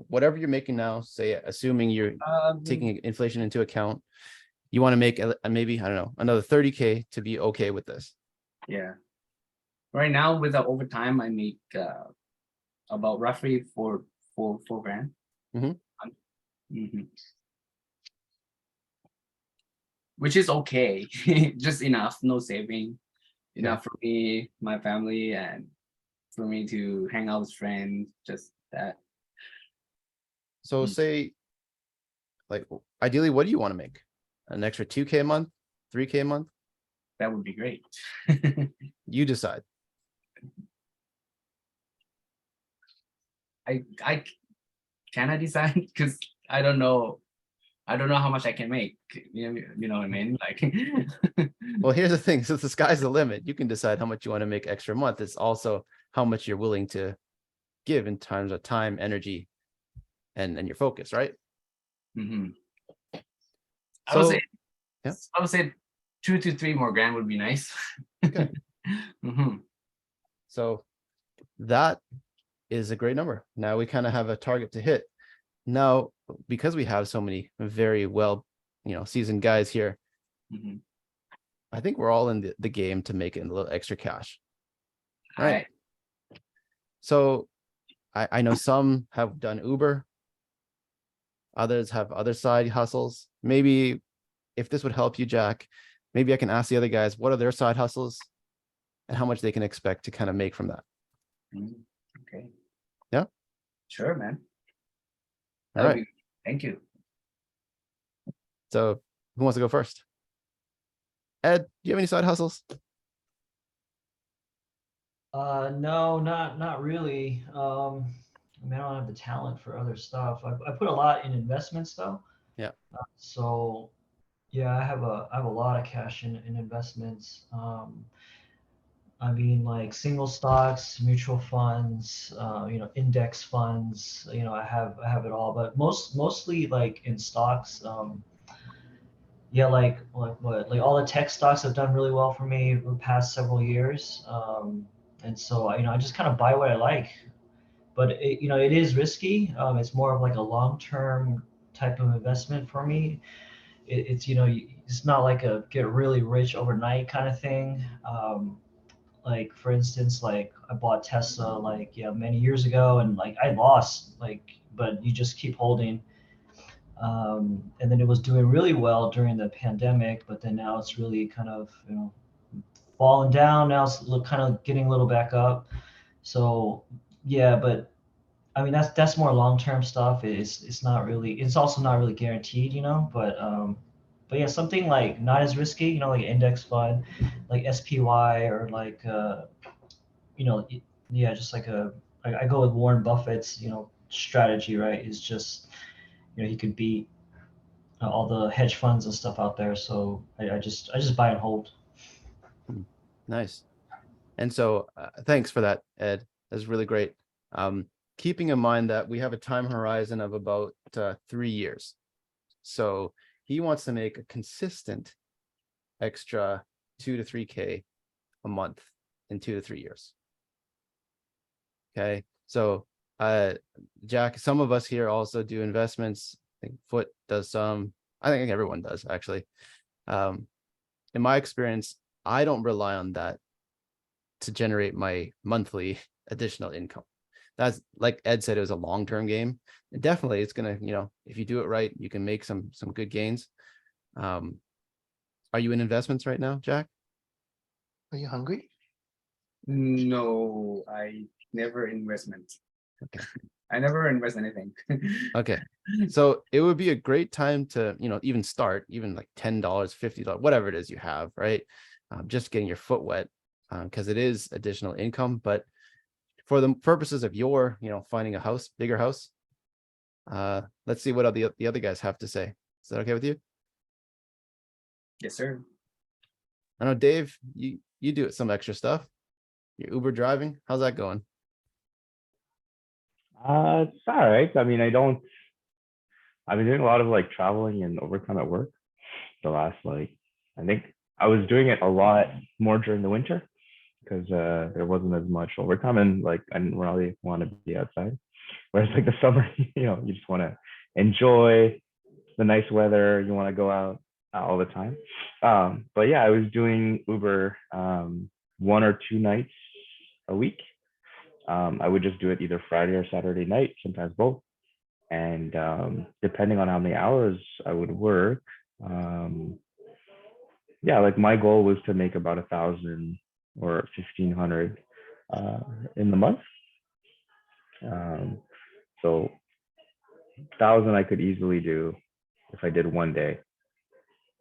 whatever you're making now, say, assuming you're taking inflation into account, you want to make maybe, I don't know, another 30K to be okay with this. Yeah. Right now, with the overtime, I make about roughly four grand. Mhm. Mhm. Which is okay, just enough, no saving, enough for me, my family, and for me to hang out with friends, just that. So say, like, ideally, what do you want to make? An extra 2K a month, 3K a month? That would be great. You decide. I cannot decide because I don't know how much I can make. You know what I mean? Like, Well, here's the thing. So the sky's the limit. You can decide how much you want to make extra a month. It's also how much you're willing to give in terms of time, energy, and your focus, right? mhm. I So, would say, yeah. I would say 2 to 3 more grand would be nice. Okay. Mhm. So that is a great number. Now we kind of have a target to hit. Now, because we have so many very well, seasoned guys here, Mhm. I think we're all in the game to make it a little extra cash. Right. Right. So I know some have done Uber. Others have other side hustles. Maybe if this would help you, Jack, maybe I can ask the other guys, what are their side hustles and how much they can expect to kind of make from that. Mhm. Okay. Yeah. Sure, man. All That'll right. be- Thank you. So who wants to go first? Ed, do you have any side hustles? No, not really. I mean, I don't have the talent for other stuff. I put a lot in investments though. Yeah. So yeah, I have a lot of cash in investments. I mean, like single stocks, mutual funds, index funds. I have it all, but mostly like in stocks. Yeah, like all the tech stocks have done really well for me the past several years. And so I just kind of buy what I like, but it is risky. It's more of like a long-term type of investment for me. It's not like a get really rich overnight kind of thing. Like for instance, like I bought Tesla many years ago, and like I lost but you just keep holding. And then it was doing really well during the pandemic, but then now it's really kind of fallen down. Now it's kind of getting a little back up. So yeah, but I mean that's more long term stuff. It's not really. It's also not really guaranteed, But yeah, something like not as risky, like index fund, like SPY or yeah, just like I go with Warren Buffett's, strategy, right? Is just he could beat all the hedge funds and stuff out there. So I just buy and hold. Nice. And so thanks for that, Ed. That's really great. Keeping in mind that we have a time horizon of about 3 years. So he wants to make a consistent extra 2 to 3K a month in 2 to 3 years. Okay. So Jack, some of us here also do investments. I think Foot does some. I think everyone does actually. In my experience, I don't rely on that to generate my monthly additional income. That's like Ed said, it was a long-term game. And definitely it's gonna, if you do it right, you can make some good gains. Are you in investments right now, Jack? Are you hungry? No, I never investment. Okay. I never invest anything. Okay. So it would be a great time to, even start, even like $10, $50, whatever it is you have, right? Just getting your foot wet, because it is additional income. But for the purposes of your, finding a house, bigger house, let's see what the other guys have to say. Is that okay with you? Yes, sir. I know, Dave, you you do some extra stuff. You're Uber driving. How's that going? It's all right. I mean, I've been doing a lot of like traveling and overtime at work the last I think I was doing it a lot more during the winter because there wasn't as much overtime and like I didn't really want to be outside. Whereas like the summer, you just want to enjoy the nice weather. You want to go out all the time. But yeah, I was doing Uber 1 or 2 nights a week. I would just do it either Friday or Saturday night, sometimes both. And depending on how many hours I would work, yeah, like my goal was to make about 1,000 or 1,500 in the month. So 1,000 I could easily do if I did one day.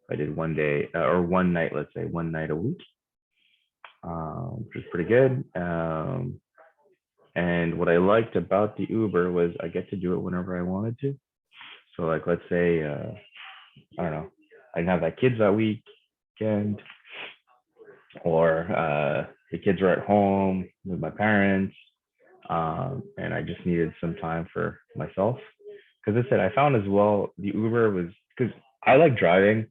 If I did one day or one night, let's say one night a week, which is pretty good. And what I liked about the Uber was I get to do it whenever I wanted to. So like, let's say, I don't know, I didn't have that kids that weekend, or the kids were at home with my parents, and I just needed some time for myself. Because I said, I found as well, the Uber was, because I like driving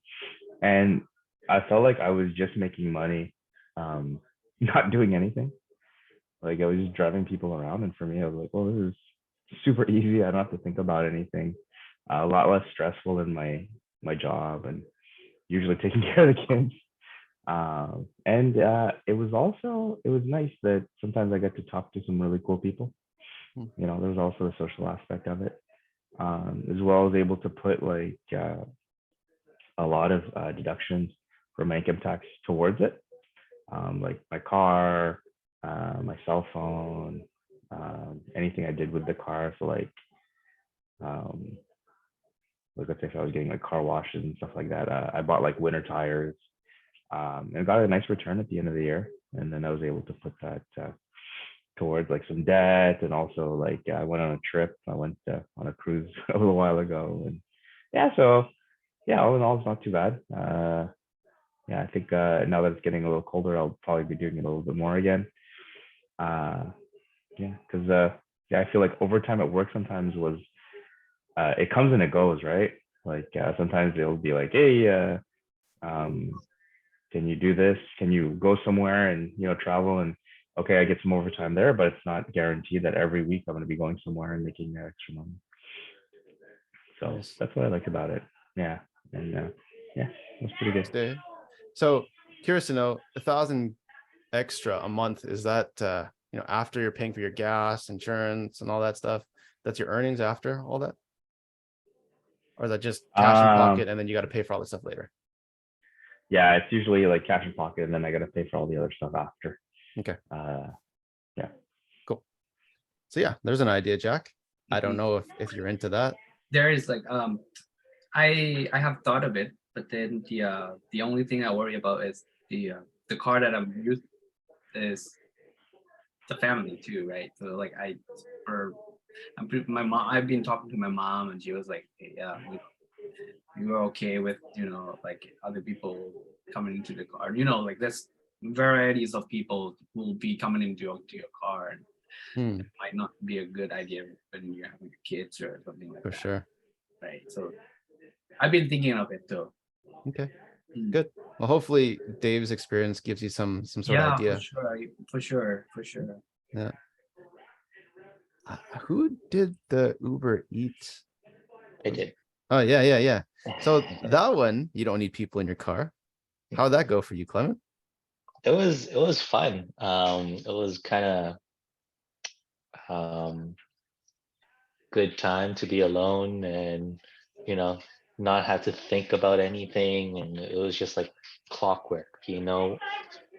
and I felt like I was just making money, not doing anything. Like I was just driving people around, and for me, I was like, well, this is super easy. I don't have to think about anything. A lot less stressful than my job, and usually taking care of the kids. And it was nice that sometimes I get to talk to some really cool people. You know, there's also the social aspect of it, as well as able to put like a lot of deductions for my income tax towards it, like my car, my cell phone, anything I did with the car. So let's say if I was getting like car washes and stuff like that, I bought like winter tires, and got a nice return at the end of the year. And then I was able to put that towards like some debt, and also like I went on a trip. I went on a cruise a little while ago, and yeah, so yeah, all in all, it's not too bad. Yeah, I think now that it's getting a little colder, I'll probably be doing it a little bit more again. Yeah, because yeah, I feel like overtime at work sometimes was it comes and it goes, right? Like sometimes it'll be like, hey, can you do this? Can you go somewhere and travel? And okay, I get some overtime there, but it's not guaranteed that every week I'm going to be going somewhere and making extra money. So Nice. that's what I like about it. Yeah, and yeah, that's pretty good. Stay. So curious to know, 1,000 extra a month, is that after you're paying for your gas, insurance, and all that stuff? That's your earnings after all that, or is that just cash in pocket and then you got to pay for all the stuff later? Yeah, it's usually like cash in pocket, and then I got to pay for all the other stuff after. Okay. Yeah. Cool. So yeah, there's an idea, Jack. I don't know if you're into that. There is like I have thought of it, but then the only thing I worry about is the car that I'm using is the family too, right? So like my mom, I've been talking to my mom, and she was like, hey, yeah, you're okay with like other people coming into the car, like there's varieties of people who will be coming into your car, and it might not be a good idea when you're having kids or something like For that. sure. Right. So I've been thinking of it too. Okay. Good. Well, hopefully Dave's experience gives you some sort of idea. For sure. Yeah. Who did the Uber Eats? I did. Oh yeah. So that one, you don't need people in your car. How'd that go for you, Clement? It was fun. It was kind of good time to be alone and not have to think about anything, and it was just like clockwork.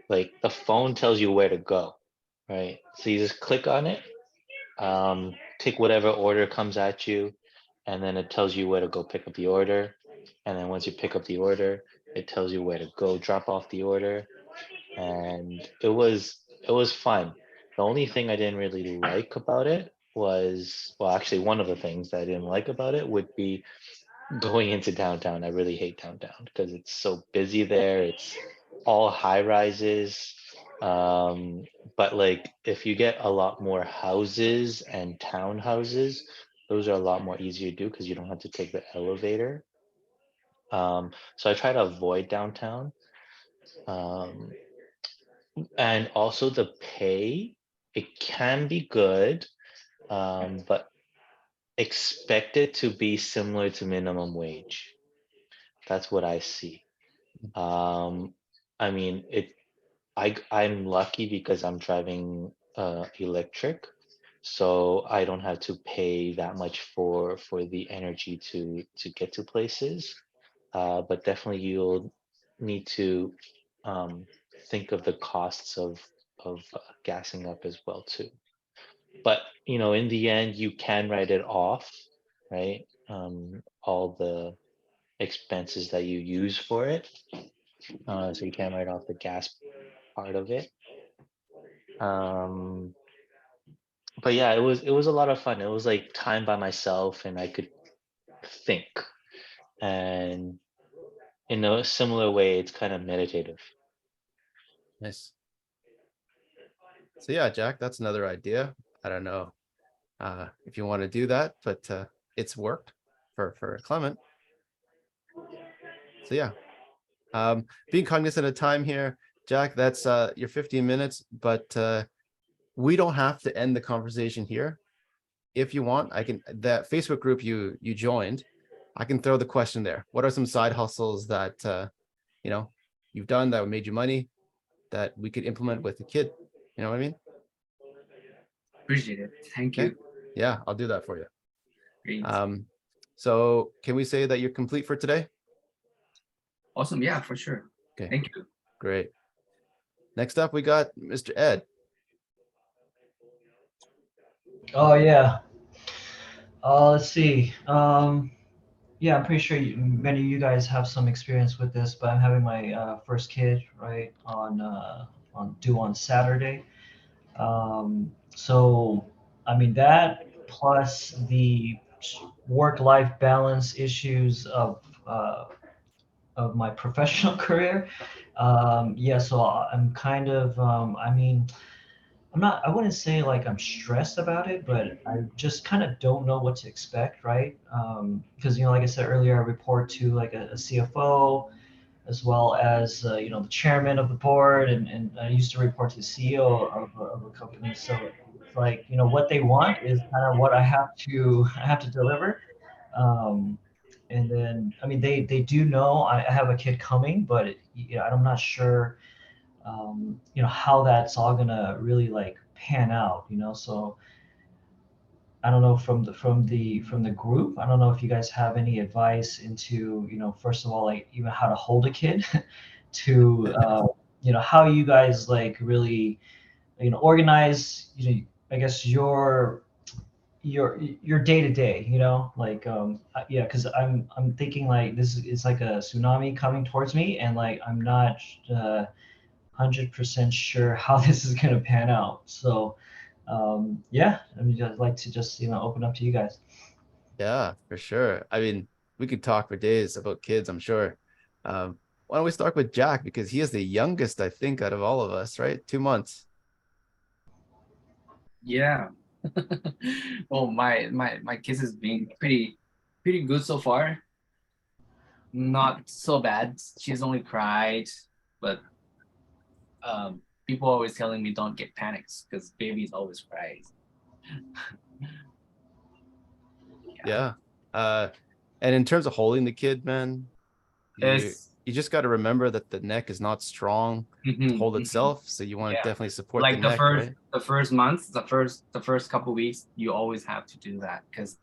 Like the phone tells you where to go, right? So you just click on it, take whatever order comes at you, and then it tells you where to go pick up the order. And then once you pick up the order, it tells you where to go drop off the order. And it was fun. The only thing I didn't really like about it was, well, actually one of the things that I didn't like about it would be going into downtown. I really hate downtown because it's so busy there. It's all high rises. But like if you get a lot more houses and townhouses, those are a lot more easier to do because you don't have to take the elevator. So I try to avoid downtown. Um, and also the pay, it can be good, but expect it to be similar to minimum wage. That's what I see. Um, I mean, I'm lucky because I'm driving electric, so I don't have to pay that much for the energy to get to places. But definitely you'll need to think of the costs of gassing up as well too. But in the end, you can write it off, right? All the expenses that you use for it. So you can write off the gas part of it. But yeah, it was a lot of fun. It was like time by myself, and I could think. And in a similar way, it's kind of meditative. Nice. So yeah, Jack, that's another idea. I don't know if you want to do that, but it's worked for Clement. So yeah, being cognizant of time here, Jack, that's your 15 minutes, but we don't have to end the conversation here. If you want, I can, that Facebook group you joined, I can throw the question there. What are some side hustles that you've done that made you money that we could implement with the kid? You know what I mean? Appreciate it. Thank Okay. you. Yeah, I'll do that for you. Great. So can we say that you're complete for today? Awesome. Yeah, for sure. Okay. Thank you. Great. Next up, we got Mr. Ed. Oh yeah. Let's see. Yeah, I'm pretty sure many of you guys have some experience with this, but I'm having my first kid right on Saturday. So I mean that plus the work-life balance issues of my professional career. Yeah, so I'm kind of I mean I wouldn't say like I'm stressed about it, but I just kind of don't know what to expect, right? Because, like I said earlier, I report to like a CFO as well as, the chairman of the board, and I used to report to the CEO of a company. So it's like, what they want is kind of what I have to deliver. Um, and then, I mean, they do know I have a kid coming, but I'm not sure how that's all gonna really like pan out. So I don't know from the group. I don't know if you guys have any advice into first of all, like even how to hold a kid, to how you guys like really organize I guess your day to day, like yeah, because I'm thinking like this is like a tsunami coming towards me, and like I'm not 100% sure how this is going to pan out. So, yeah, I mean, I'd like to just open up to you guys. Yeah, for sure. I mean, we could talk for days about kids, I'm sure. Why don't we start with Jack, because he is the youngest, I think, out of all of us, right? 2 months. Yeah. Oh, my kids has been pretty good so far. Not so bad. She's only cried, but people always telling me don't get panics because babies always cry. Yeah. And in terms of holding the kid, man, you It's you just got to remember that the neck is not strong to hold itself. So you want to yeah. definitely support the Like the neck, first right? the first month, the first couple weeks, you always have to do that because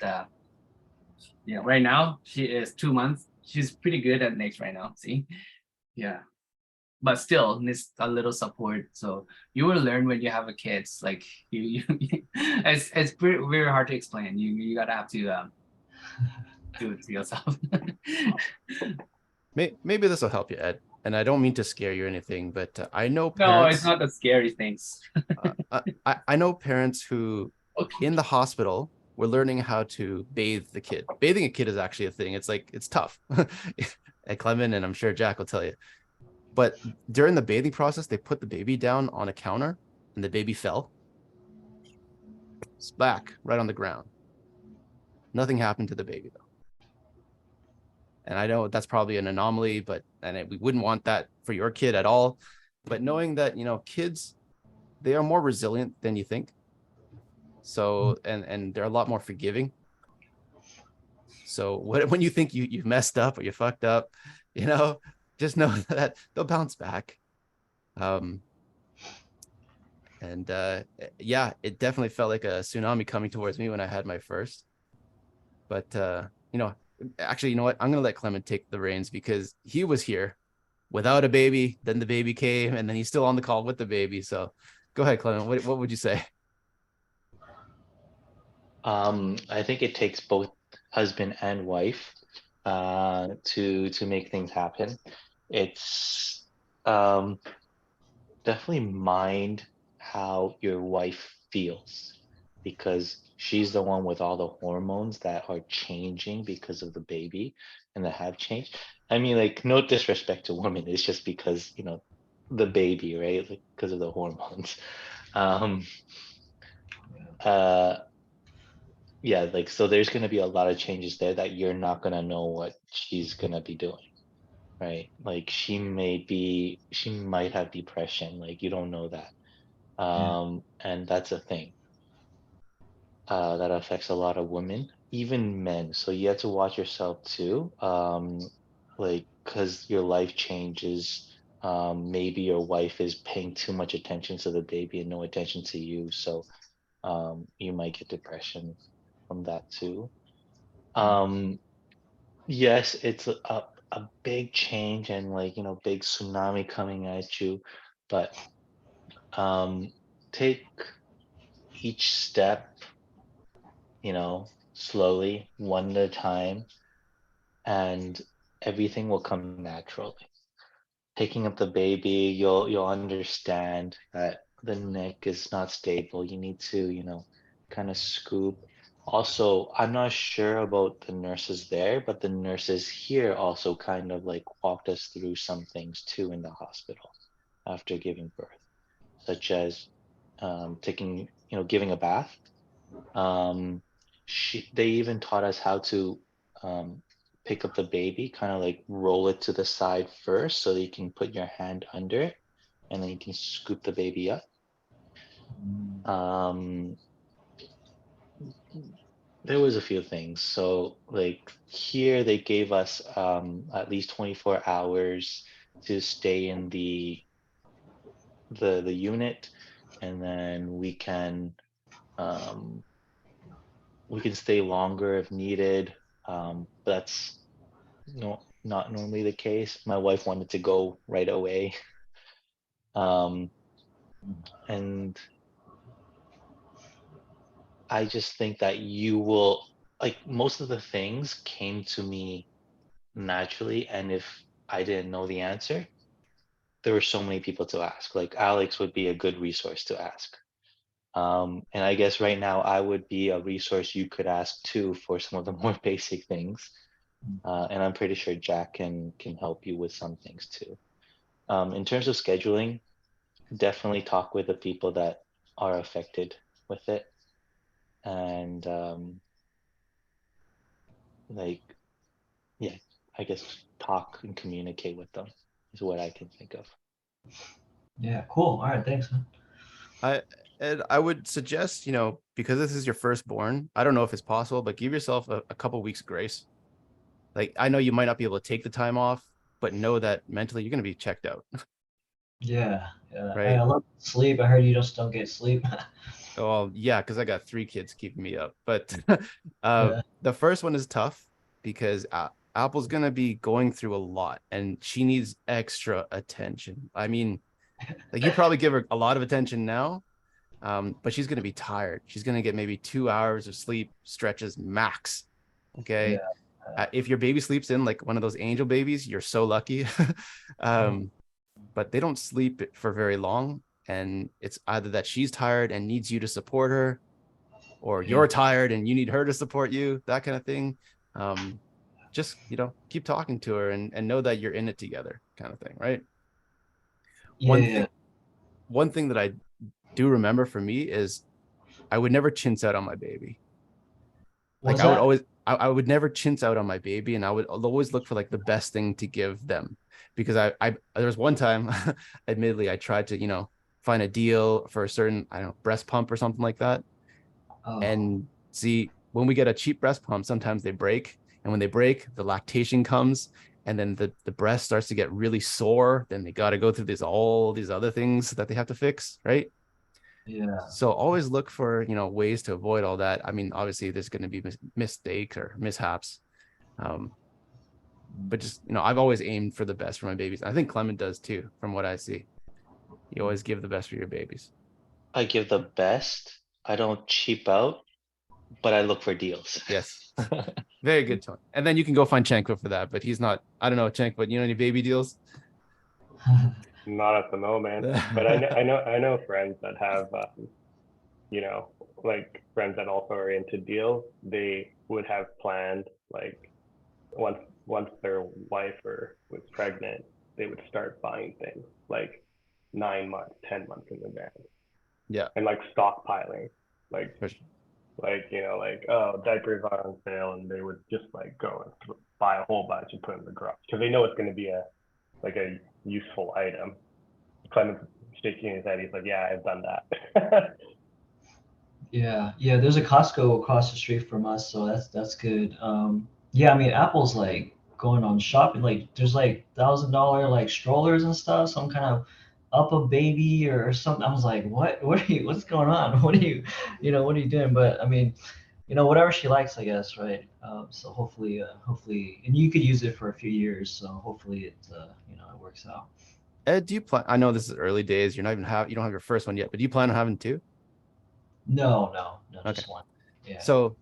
right now she is 2 months. She's pretty good at necks right now. See, yeah, but still needs a little support. So you will learn when you have a kid. It's like it's pretty very hard to explain. You gotta have to do it to yourself. Maybe this will help you, Ed. And I don't mean to scare you or anything, but I know No, it's parents. not the scary things. I know parents who, Okay. in the hospital, were learning how to bathe the kid. Bathing a kid is actually a thing. It's like it's tough. At Clement, and I'm sure Jack will tell you. But during the bathing process, they put the baby down on a counter and the baby fell. Splack, right on the ground. Nothing happened to the baby though. And I know that's probably an anomaly, but we wouldn't want that for your kid at all. But knowing that, you know, kids, they are more resilient than you think. So, and they're a lot more forgiving. So when you think you've messed up or you fucked up, you know, just know that they'll bounce back. And yeah, it definitely felt like a tsunami coming towards me when I had my first. But you know, actually, you know what? I'm gonna let Clement take the reins because he was here without a baby. Then the baby came, and then he's still on the call with the baby. So, go ahead, Clement. What would you say? I think it takes both husband and wife to make things happen. It's definitely mind how your wife feels because she's the one with all the hormones that are changing because of the baby and that have changed. I mean, like, no disrespect to women, it's just because, you know, the baby, right? Like, because of the hormones. Um, uh, yeah, like, so there's going to be a lot of changes there that you're not going to know what she's going to be doing, right? Like, she might have depression, like, you don't know that. And that's a thing that affects a lot of women, even men. So you have to watch yourself too. Like, because your life changes. Maybe your wife is paying too much attention to the baby and no attention to you. So you might get depression from that too. Um, yes, it's a big change and, like, you know, big tsunami coming at you, but take each step, you know, slowly, one at a time, and everything will come naturally. Picking up the baby, you'll understand that the neck is not stable. You need to, you know, kind of scoop. Also, I'm not sure about the nurses there, but the nurses here also kind of like walked us through some things too in the hospital after giving birth, such as taking, you know, giving a bath. They even taught us how to um, pick up the baby, kind of like roll it to the side first so that you can put your hand under it and then you can scoop the baby up. Um, there was a few things. So like here they gave us at least 24 hours to stay in the unit, and then um, we can stay longer if needed. But that's not normally the case. My wife wanted to go right away. Um, and I just think that you will, like, most of the things came to me naturally. And if I didn't know the answer, there were so many people to ask. Like, Alex would be a good resource to ask. And I guess right now I would be a resource you could ask too for some of the more basic things. And I'm pretty sure Jack can help you with some things too. In terms of scheduling, definitely talk with the people that are affected with it, and like, yeah, I guess talk and communicate with them is what I can think of. Yeah, cool. All right, thanks, man. I would suggest, you know, because this is your firstborn, I don't know if it's possible, but give yourself a couple weeks grace. Like, I know you might not be able to take the time off, but know that mentally you're going to be checked out, Yeah, yeah. I right? love sleep. I heard you just don't get sleep. Oh, yeah, because I got 3 kids keeping me up. But Yeah. the first one is tough because Apple's going to be going through a lot and she needs extra attention. I mean, like, you probably give her a lot of attention now, but she's going to be tired. She's going to get maybe 2 hours of sleep stretches max. Yeah. Okay. If your baby sleeps in like one of those angel babies, you're so lucky. But they don't sleep for very long. And it's either that she's tired and needs you to support her, or Yeah. you're tired and you need her to support you, that kind of thing. Just, you know, keep talking to her and know that you're in it together, kind of thing, right? Yeah. One thing that I do remember for me is I would never chintz out on my baby. Like Was I would that? always, I would never chintz out on my baby, and I would always look for like the best thing to give them, because there was one time, admittedly, I tried to, find a deal for a certain, I don't know, breast pump or something like that. Oh, And see, when we get a cheap breast pump, sometimes they break, and when they break, the lactation comes, and then the breast starts to get really sore. Then they got to go through all these other things that they have to fix, right? yeah. So always look for, ways to avoid all that. I mean, obviously there's going to be mistakes or mishaps. But just, I've always aimed for the best for my babies. I think Clement does too, from what I see. You always give the best for your babies. I give the best. I don't cheap out, but I look for deals. Yes. Very good, Tony. And then you can go find Chenko for that, but he's not, I don't know, Chenko, but any baby deals? Not at the moment, but I know friends that have, you know, like friends that also are into deals. They would have planned like once their wife or was pregnant, they would start buying things like 9 months, 10 months in advance, Yeah. and like stockpiling, like For sure. like oh, diapers are on sale, and they would just like go and buy a whole bunch and put it in the garage because they know it's going to be a useful item. Clement's shaking his head. He's like, yeah, I've done that. Yeah, yeah. There's a Costco across the street from us, so that's good. Yeah, I mean, Apple's like going on shopping. Like, there's like $1,000 like strollers and stuff. Some kind of up a baby or something. I was like, what? What are you? What's going on? What are you? What are you doing? But I mean, whatever she likes, I guess, right? So hopefully, and you could use it for a few years. So hopefully it works out. Ed, do you plan? I know this is early days. You don't have your first one yet, but do you plan on having two? No, Okay. just one. Yeah. So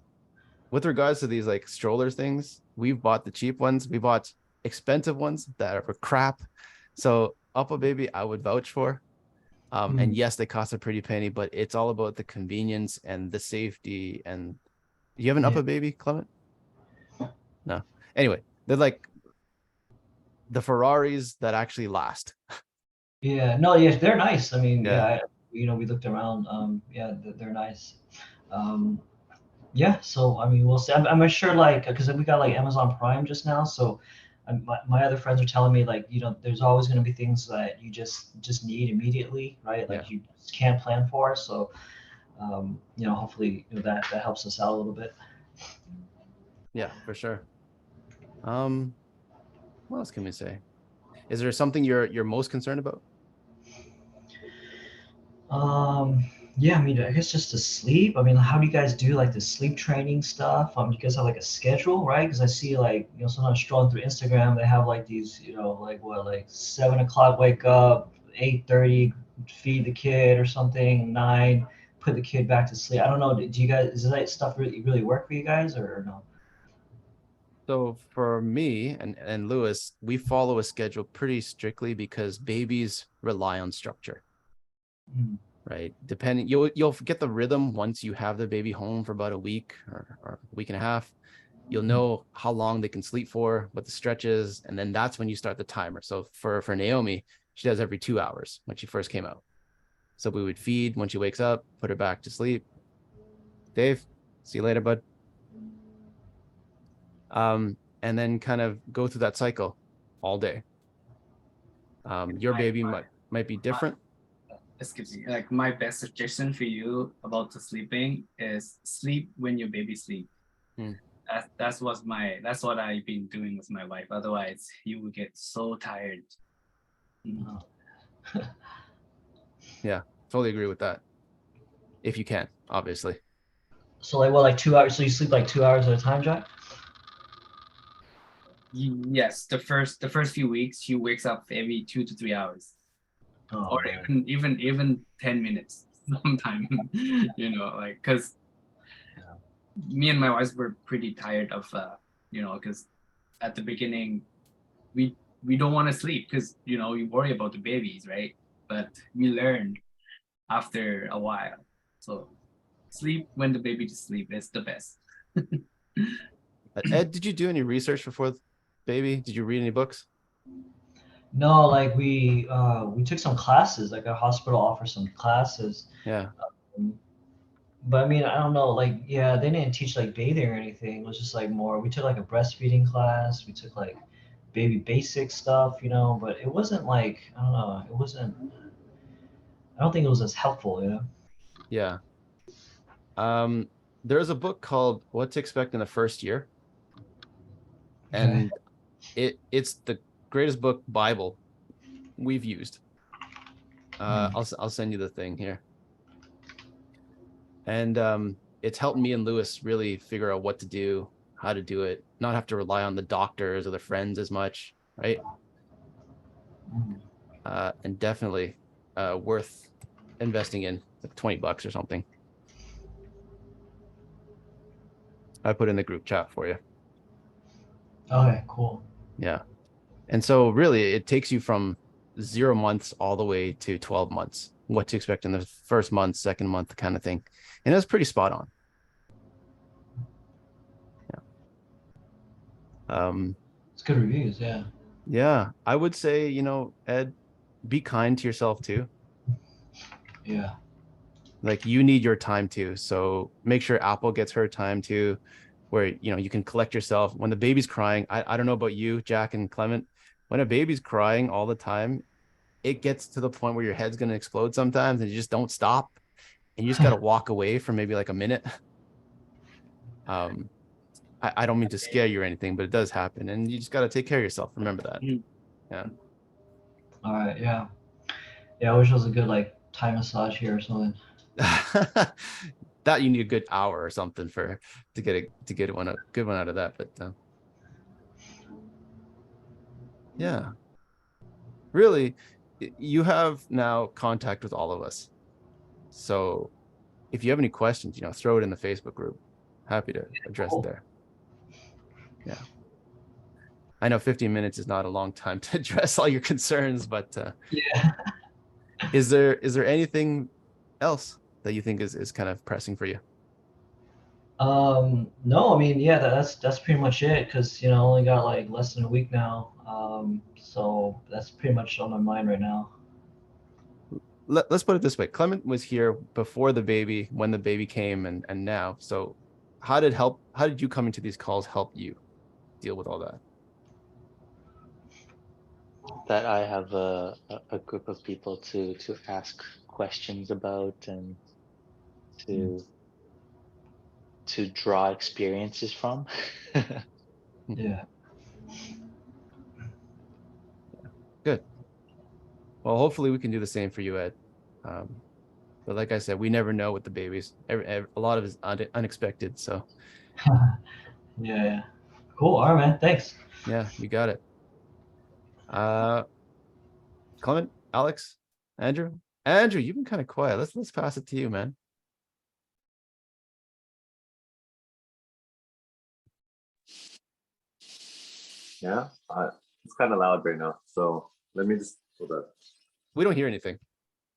with regards to these like strollers things, we've bought the cheap ones. We bought expensive ones that are crap. So Up a Baby, I would vouch for. And yes, they cost a pretty penny, but it's all about the convenience and the safety. And do you have an Up Yeah. a Baby, Clement? No. Anyway, they're like the Ferraris that actually last. Yeah, no, yeah, they're nice. I mean, Yeah. we looked around. Yeah, they're nice. Um, yeah, so I mean, we'll see. I'm not sure, like, because we got like Amazon Prime just now, so my other friends are telling me like, there's always going to be things that you just need immediately, right? Yeah. Like you just can't plan for. So, hopefully, that helps us out a little bit. Yeah, for sure. What else can we say? Is there something you're most concerned about? Yeah, I mean, I guess just to sleep. I mean, how do you guys do like the sleep training stuff? You guys have like a schedule, right? Because I see like, sometimes scrolling through Instagram, they have like these, like what, like 7 o'clock wake up, 8:30 feed the kid or something, 9 put the kid back to sleep. I don't know. Do you guys, does that stuff really work for you guys or no? So for me and Lewis, we follow a schedule pretty strictly because babies rely on structure, right? Depending, you'll get the rhythm once you have the baby home for about a week or a week and a half. You'll know how long they can sleep for, what the stretch is, and then that's when you start the timer. So for Naomi, she does every 2 hours when she first came out. So we would feed when she wakes up, put her back to sleep. Dave, see you later, bud. And then kind of go through that cycle all day. Your baby might be different. Excuse me. Like my best suggestion for you about the sleeping is sleep when your baby sleep. That's what I've been doing with my wife. Otherwise, you will get so tired. Yeah, totally agree with that. If you can, obviously. So like what, like 2 hours? So you sleep like 2 hours at a time, Jack? Yes, the first few weeks she wakes up every 2 to 3 hours, Oh, or man. even 10 minutes sometimes. Like because me and my wife were pretty tired of because at the beginning we don't want to sleep because we worry about the babies, right? But we learned after a while. So sleep when the baby is asleep is the best. Ed, did you do any research before baby? Did you read any books? No, like we took some classes. Like our hospital offers some classes. Yeah. Um, but I mean, I don't know. Like, yeah, they didn't teach like bathing or anything. It was just like more. We took like a breastfeeding class. We took like baby basic stuff, you know. But it wasn't like, I don't know. It wasn't. I don't think it was as helpful, you know. Yeah. There's a book called What to Expect in the First Year, Okay. and it's the greatest book Bible we've used. Hmm. I'll send you the thing here. And it's helped me and Lewis really figure out what to do, how to do it, not have to rely on the doctors or the friends as much, right? Hmm. And definitely worth investing in, like $20 or something. I put in the group chat for you. Okay. Cool. Yeah. And so really it takes you from 0 months all the way to 12 months, what to expect in the first month, second month kind of thing. And that's pretty spot on. Yeah. It's good reviews. Yeah. Yeah, I would say, Ed, be kind to yourself too. Yeah. Like you need your time too. So make sure Apple gets her time too, where you can collect yourself. When the baby's crying, I don't know about you, Jack and Clement. When a baby's crying all the time, it gets to the point where your head's gonna explode sometimes and you just don't stop. And you just gotta walk away for maybe like a minute. Um, I don't mean to scare you or anything, but it does happen. And you just gotta take care of yourself. Remember that. Mm. Yeah. All right. Yeah. Yeah. I wish it was a good like Thai massage here or something. That you need a good hour or something to get one a good one out of that. But yeah, really, you have now contact with all of us. So if you have any questions, throw it in the Facebook group. Happy to address it Cool. there. Yeah, I know 15 minutes is not a long time to address all your concerns, but Yeah. is there anything else that you think is kind of pressing for you? No, I mean, yeah, that's pretty much it. Cause I only got like less than a week now. So that's pretty much on my mind right now. Let's put it this way. Clement was here before the baby, when the baby came, and now. So how did you come into these calls help you deal with all that? That I have a group of people to ask questions about and Mm. to to draw experiences from. Yeah. Good. Well, hopefully we can do the same for you, Ed. Um, but like I said, we never know with the babies. A lot of it is unexpected. So Yeah, yeah. Cool. All right, man. Thanks. yeah, you got it. Uh, Clement, Alex, Andrew, you've been kind of quiet. Let's pass it to you, man. Yeah, it's kind of loud right now. So let me just hold up. We don't hear anything.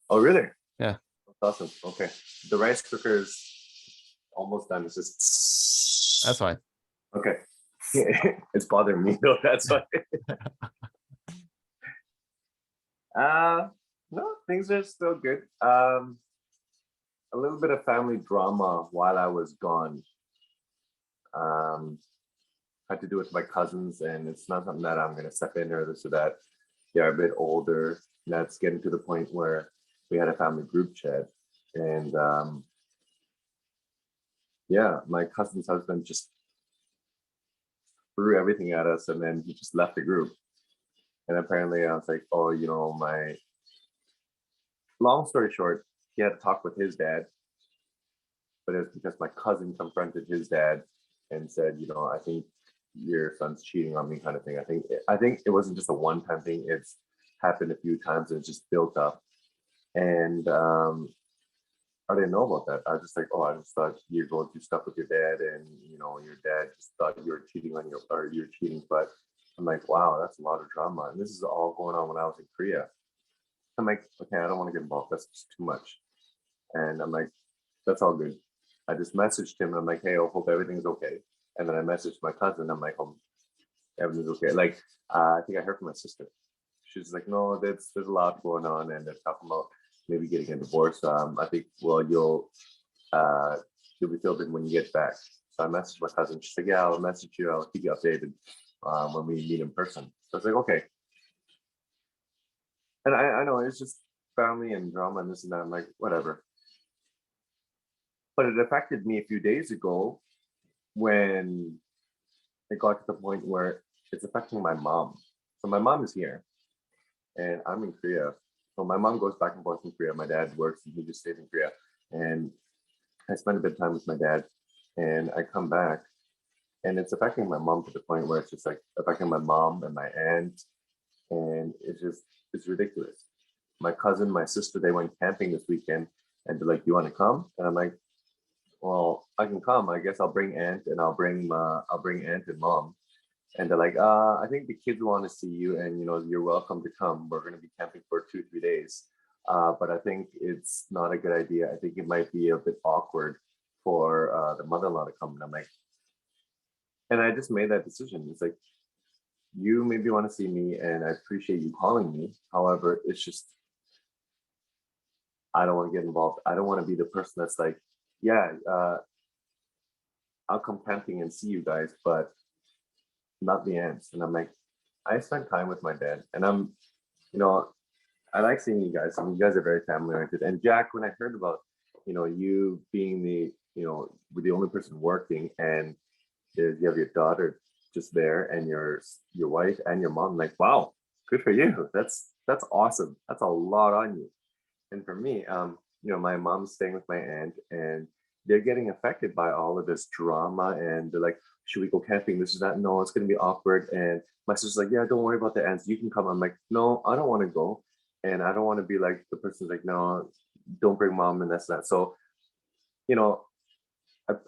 Oh, really? Yeah. That's awesome. Okay. The rice cooker is almost done. It's just That's fine. okay. It's bothering me though. That's why. No, things are still good. A little bit of family drama while I was gone. Um, had to do with my cousins, and it's not something that I'm gonna step in or this or that. They're a bit older. That's getting to the point where we had a family group chat, and yeah, my cousin's husband just threw everything at us, and then he just left the group. And apparently, I was like, oh, my. Long story short, he had to talk with his dad, but it was because my cousin confronted his dad and said, I think your son's cheating on me, kind of thing. I think it wasn't just a one-time thing. It's happened a few times and it's just built up. And I didn't know about that. I was just like, oh, I just thought you're going through stuff with your dad, and your dad just thought you were cheating on or you're cheating. But I'm like, wow, that's a lot of drama. And this is all going on when I was in Korea. I'm like, okay, I don't want to get involved. That's just too much. And I'm like, that's all good. I just messaged him and I'm like, hey, I hope everything's okay. And then I messaged my cousin. I'm like, everything's okay. Like, I think I heard from my sister. she's like, no, there's a lot going on, and they're talking about maybe getting a divorce. I think, well, you'll be filled in when you get back. So I messaged my cousin. She's like, yeah, I'll message you. I'll keep you updated when we meet in person. So I was like, okay. And I know it's just family and drama and this and that. I'm like, whatever. But it affected me a few days ago when it got to the point where it's affecting my mom. So my mom is here and I'm in Korea. So my mom goes back and forth in Korea. My dad works and he just stays in Korea. And I spend a bit of time with my dad and I come back and it's affecting my mom to the point where it's just like affecting my mom and my aunt. And it's ridiculous. My cousin, my sister, they went camping this weekend and they're like, you want to come? And I'm like, well, I can come. I guess I'll bring aunt and I'll bring aunt and mom. And they're like, I think the kids want to see you and you're welcome to come. We're going to be camping for 2-3 days. But I think it's not a good idea. I think it might be a bit awkward for the mother-in-law to come. And I'm like, and I just made that decision. It's like, you maybe want to see me and I appreciate you calling me. However, it's just, I don't want to get involved. I don't want to be the person that's like, yeah, I'll come camping and see you guys, but not the aunts. And I'm like, I spent time with my dad and I like seeing you guys. I mean, you guys are very family oriented. And Jack, when I heard about, you being the only person working and you have your daughter just there and your wife and your mom, like, wow, good for you. That's awesome. That's a lot on you. And for me, my mom's staying with my aunt and they're getting affected by all of this drama and they're like, should we go camping? This is that. No, it's going to be awkward. And my sister's like, yeah, don't worry about the aunts. You can come. I'm like, no, I don't want to go. And I don't want to be like the person's like, no, don't bring mom and that's that. So,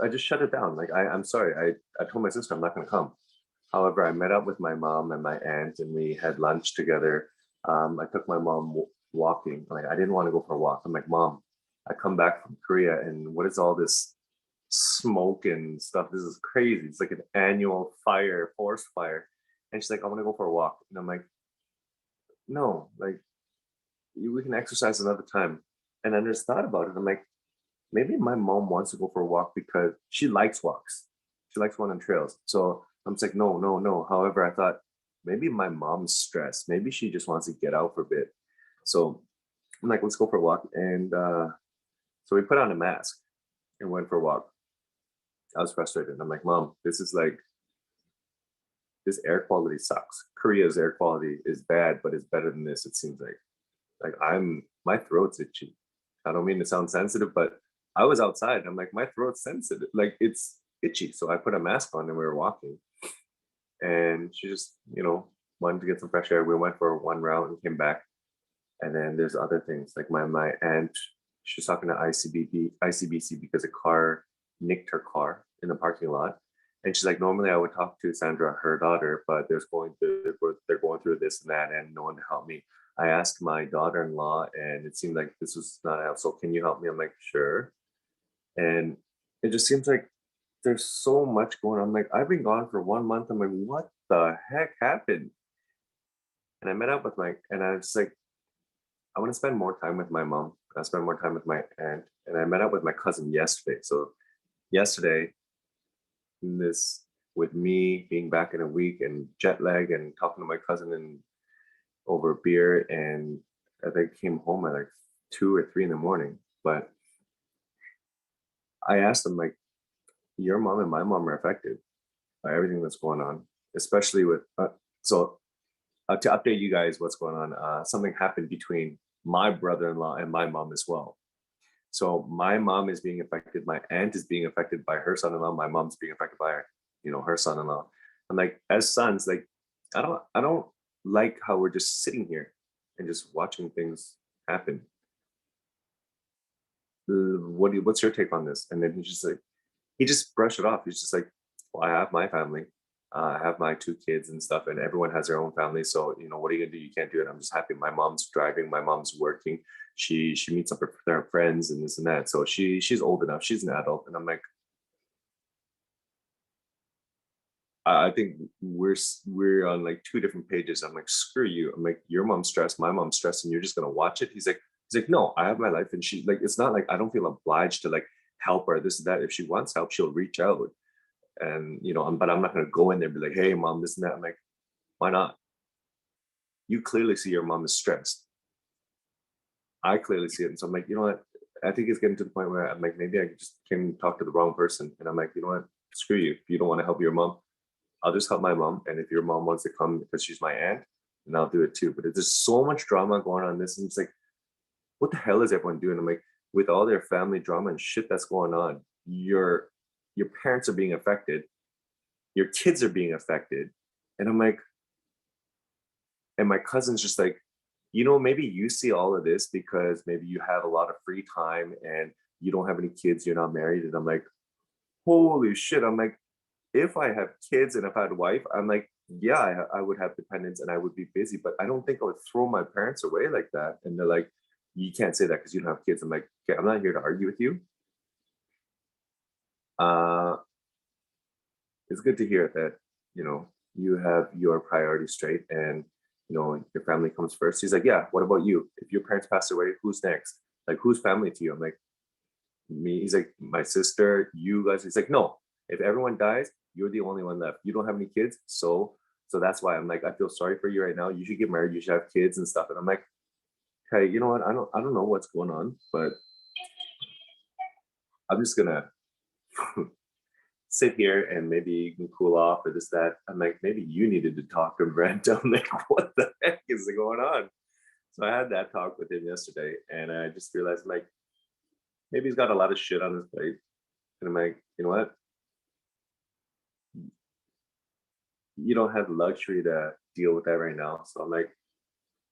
I just shut it down. Like, I'm sorry. I told my sister I'm not going to come. However, I met up with my mom and my aunt and we had lunch together. I took my mom walking. Like, I didn't want to go for a walk. I'm like, Mom, I come back from Korea and what is all this smoke and stuff? This is crazy. It's like an annual forest fire. And she's like, I want to go for a walk. And I'm like, no, like we can exercise another time. And I just thought about it. I'm like, maybe my mom wants to go for a walk because she likes walks. She likes going on trails. So I'm just like, no, no, no. However, I thought maybe my mom's stressed. Maybe she just wants to get out for a bit. So I'm like, let's go for a walk. And so we put on a mask and went for a walk. I was frustrated. I'm like, Mom, this air quality sucks. Korea's air quality is bad, but it's better than this, it seems like. Like my throat's itchy. I don't mean to sound sensitive, but I was outside. I'm like, my throat's sensitive. Like it's itchy. So I put a mask on and we were walking. And she just, wanted to get some fresh air. We went for one round and came back. And then there's other things like my aunt, she's talking to ICBC because a car nicked her car in the parking lot. And she's like, normally I would talk to Sandra, her daughter, but they're going through this and that and no one to help me. I asked my daughter-in-law and it seemed like this was not out. So can you help me? I'm like, sure. And it just seems like there's so much going on. I'm like, I've been gone for 1 month. I'm like, what the heck happened? And I met up with and I was like, I want to spend more time with my mom. I spend more time with my aunt. And I met up with my cousin yesterday. So yesterday, with me being back in a week and jet lag and talking to my cousin and over beer, and I think came home at like 2 or 3 in the morning. But I asked them, like, your mom and my mom are affected by everything that's going on, especially with to update you guys what's going on. Something happened between my brother-in-law and my mom as well. So my mom is being affected. My aunt is being affected by her son-in-law. My mom's being affected by her son-in-law. I'm like, as sons, like, I don't like how we're just sitting here and just watching things happen. What's your take on this? And then he just brushed it off. He's just like, well, I have my family. I have my 2 kids and stuff, and everyone has their own family. So, what are you gonna do? You can't do it. I'm just happy. My mom's driving. My mom's working. She meets up with her friends and this and that. So she's old enough. She's an adult. And I'm like, I think we're on like two different pages. I'm like, screw you. I'm like, your mom's stressed, my mom's stressed, and you're just gonna watch it. He's like, no, I have my life, and she like, it's not like I don't feel obliged to like help her, this and that. If she wants help, she'll reach out, and but I'm not gonna go in there and be like, hey, mom, this and that. I'm like, why not? You clearly see your mom is stressed. I clearly see it, and so I'm like, you know what? I think it's getting to the point where I'm like, maybe I just came and talk to the wrong person, and I'm like, you know what? Screw you. If you don't want to help your mom, I'll just help my mom. And if your mom wants to come because she's my aunt, then I'll do it too. But there's so much drama going on this. And it's like, what the hell is everyone doing? I'm like, with all their family drama and shit that's going on, your parents are being affected, your kids are being affected. And I'm like, and my cousin's just like, maybe you see all of this because maybe you have a lot of free time and you don't have any kids, you're not married. And I'm like, holy shit. I'm like, if I have kids and if I had a wife, I'm like, yeah, I would have dependents and I would be busy, but I don't think I would throw my parents away like that. And they're like, you can't say that because you don't have kids. I'm like, okay, I'm not here to argue with you. It's good to hear that, you have your priorities straight and, your family comes first. He's like, yeah, what about you? If your parents pass away, who's next? Like, who's family to you? I'm like, me. He's like, my sister, you guys. He's like, no, if everyone dies, you're the only one left. You don't have any kids. So that's why I'm like, I feel sorry for you right now. You should get married. You should have kids and stuff. And I'm like, hey, you know what? I don't know what's going on, but I'm just gonna sit here and maybe you can cool off or this, that. I'm like, maybe you needed to talk to Brent. I'm like, what the heck is going on? So I had that talk with him yesterday and I just realized, I'm like, maybe he's got a lot of shit on his plate. And I'm like, you know what? You don't have the luxury to deal with that right now. So I'm like,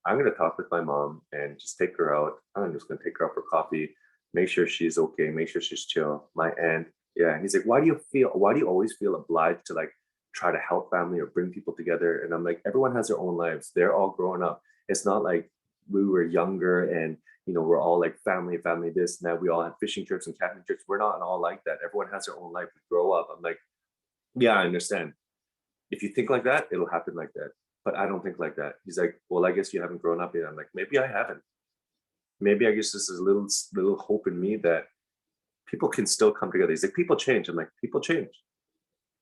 I'm going to talk with my mom and just take her out. I'm just going to take her out for coffee, make sure she's okay, make sure she's chill. My aunt, yeah. He's like, why do you always feel obliged to like try to help family or bring people together? And I'm like, everyone has their own lives. They're all growing up. It's not like we were younger and, we're all like family, this and that. We all had fishing trips and camping trips. We're not all like that. Everyone has their own life. We grow up. I'm like, yeah, I understand. If you think like that, it'll happen like that. But I don't think like that. He's like, well, I guess you haven't grown up yet. I'm like, maybe I haven't. Maybe I guess this is a little hope in me that people can still come together. He's like, people change. I'm like, people change,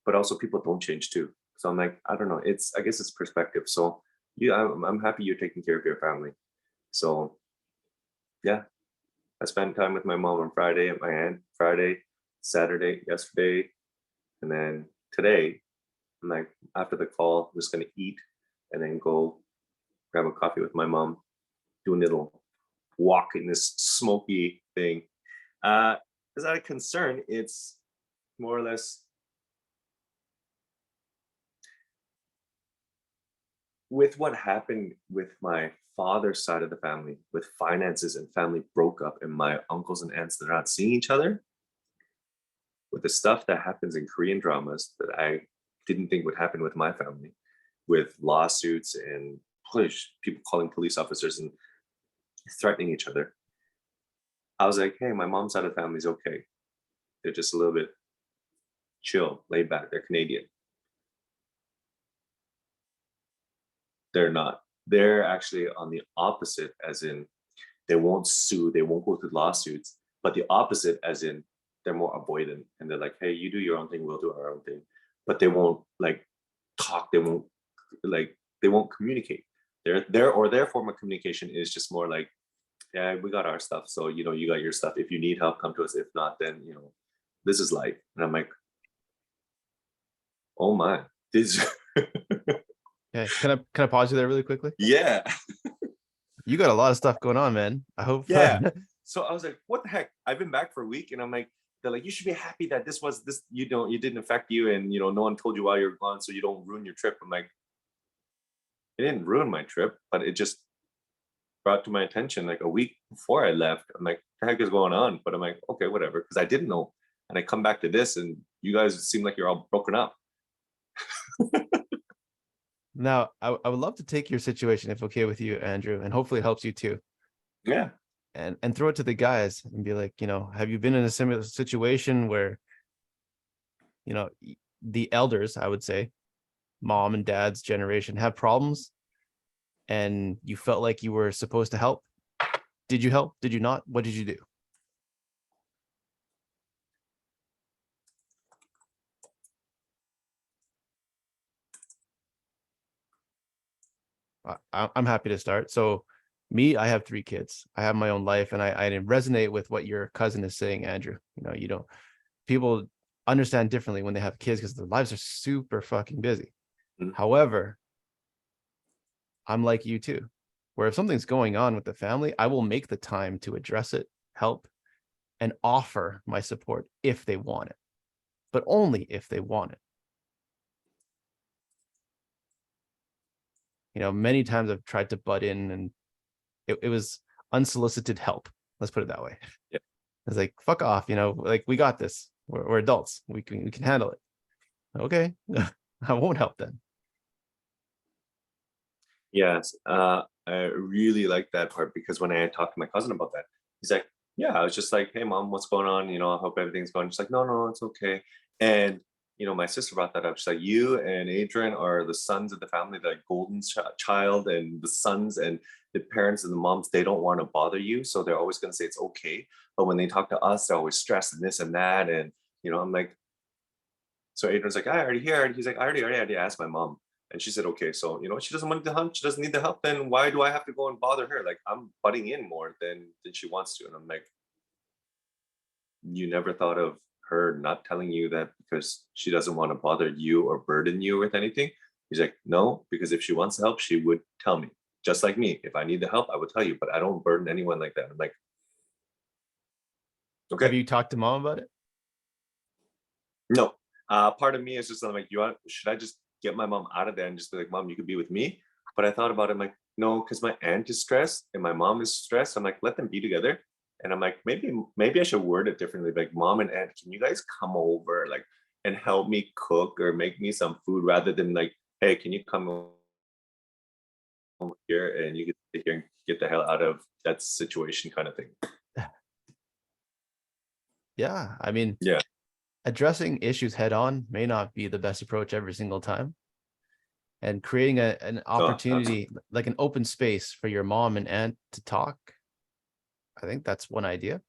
but also people don't change too. So I'm like, I don't know. I guess it's perspective. So yeah, I'm happy you're taking care of your family. So yeah, I spent time with my mom on Friday and my aunt Friday, Saturday, yesterday, and then today. I'm like, after the call, I'm just gonna eat and then go grab a coffee with my mom, do a little walk in this smoky thing. Is that a concern? It's more or less with what happened with my father's side of the family, with finances and family broke up, and my uncles and aunts that are not seeing each other. With the stuff that happens in Korean dramas that I didn't think would happen with my family, with lawsuits and people calling police officers and threatening each other. I was like, hey, my mom's side of the family is okay. They're just a little bit chill, laid back. They're Canadian. They're not. They're actually on the opposite, as in they won't sue, they won't go through lawsuits, but the opposite, as in they're more avoidant and they're like, hey, you do your own thing, we'll do our own thing. But they won't like talk, they won't communicate. Their form of communication is just more like, yeah, we got our stuff. So, you got your stuff. If you need help, come to us. If not, then, this is life. And I'm like, oh my, this. Okay. Can I pause you there really quickly? Yeah. You got a lot of stuff going on, man. I hope. Yeah. So I was like, what the heck? I've been back for a week and I'm like, they're like, you should be happy that this, it didn't affect you. And, no one told you while you're gone, so you don't ruin your trip. I'm like, it didn't ruin my trip, but it just brought to my attention like a week before I left. I'm like, what the heck is going on? But I'm like, okay, whatever. Because I didn't know. And I come back to this and you guys seem like you're all broken up. Now, I would love to take your situation, if okay with you, Andrew, and hopefully it helps you too. Yeah. And throw it to the guys and be like, have you been in a similar situation where, the elders, I would say, mom and dad's generation have problems and you felt like you were supposed to help? Did you help? Did you not? What did you do? I'm happy to start. So me, I have 3 kids. I have my own life, and I resonate with what your cousin is saying, Andrew. You know, you don't, people understand differently when they have kids because their lives are super fucking busy. Mhm. However, I'm like you too, where if something's going on with the family, I will make the time to address it, help, and offer my support if they want it, but only if they want it. You know, many times I've tried to butt in and it was unsolicited help. Let's put it that way. Yeah. It's like, fuck off, you know, like we got this. We're adults. We can handle it. Okay. I won't help then. Yes, I really like that part because when I talked to my cousin about that, he's like, "Yeah," I was just like, "Hey, mom, what's going on? You know, I hope everything's going." She's like, "No, no, it's okay." And you know, my sister brought that up. She's like, "You and Adrian are the sons of the family, the golden child, and the sons and the parents and the moms. They don't want to bother you, so they're always going to say it's okay. But when they talk to us, they're always stressed and this and that." And you know, I'm like, so Adrian's like, I already heard. He's like, I already asked my mom. And she said, okay, so you know, she doesn't want the help, she doesn't need the help, then why do I have to go and bother her? Like I'm butting in more than she wants to. And I'm like, you never thought of her not telling you that because she doesn't want to bother you or burden you with anything? He's like, no, because if she wants help, she would tell me. Just like me. If I need the help, I would tell you, but I don't burden anyone like that. I'm like, Have okay. you talked to mom about it? No. Part of me is just I'm like, should I just get my mom out of there and just be like, Mom, you could be with me? But I thought about it, I'm like, no, because my aunt is stressed and my mom is stressed. I'm like, let them be together. And I'm like, maybe I should word it differently. Like, Mom and Aunt, can you guys come over like and help me cook or make me some food rather than like, hey, can you come over here and you can sit here and get the hell out of that situation kind of thing. Yeah. I mean, Yeah. addressing issues head on may not be the best approach every single time. And creating an opportunity, like an open space for your mom and aunt to talk, I think that's one idea.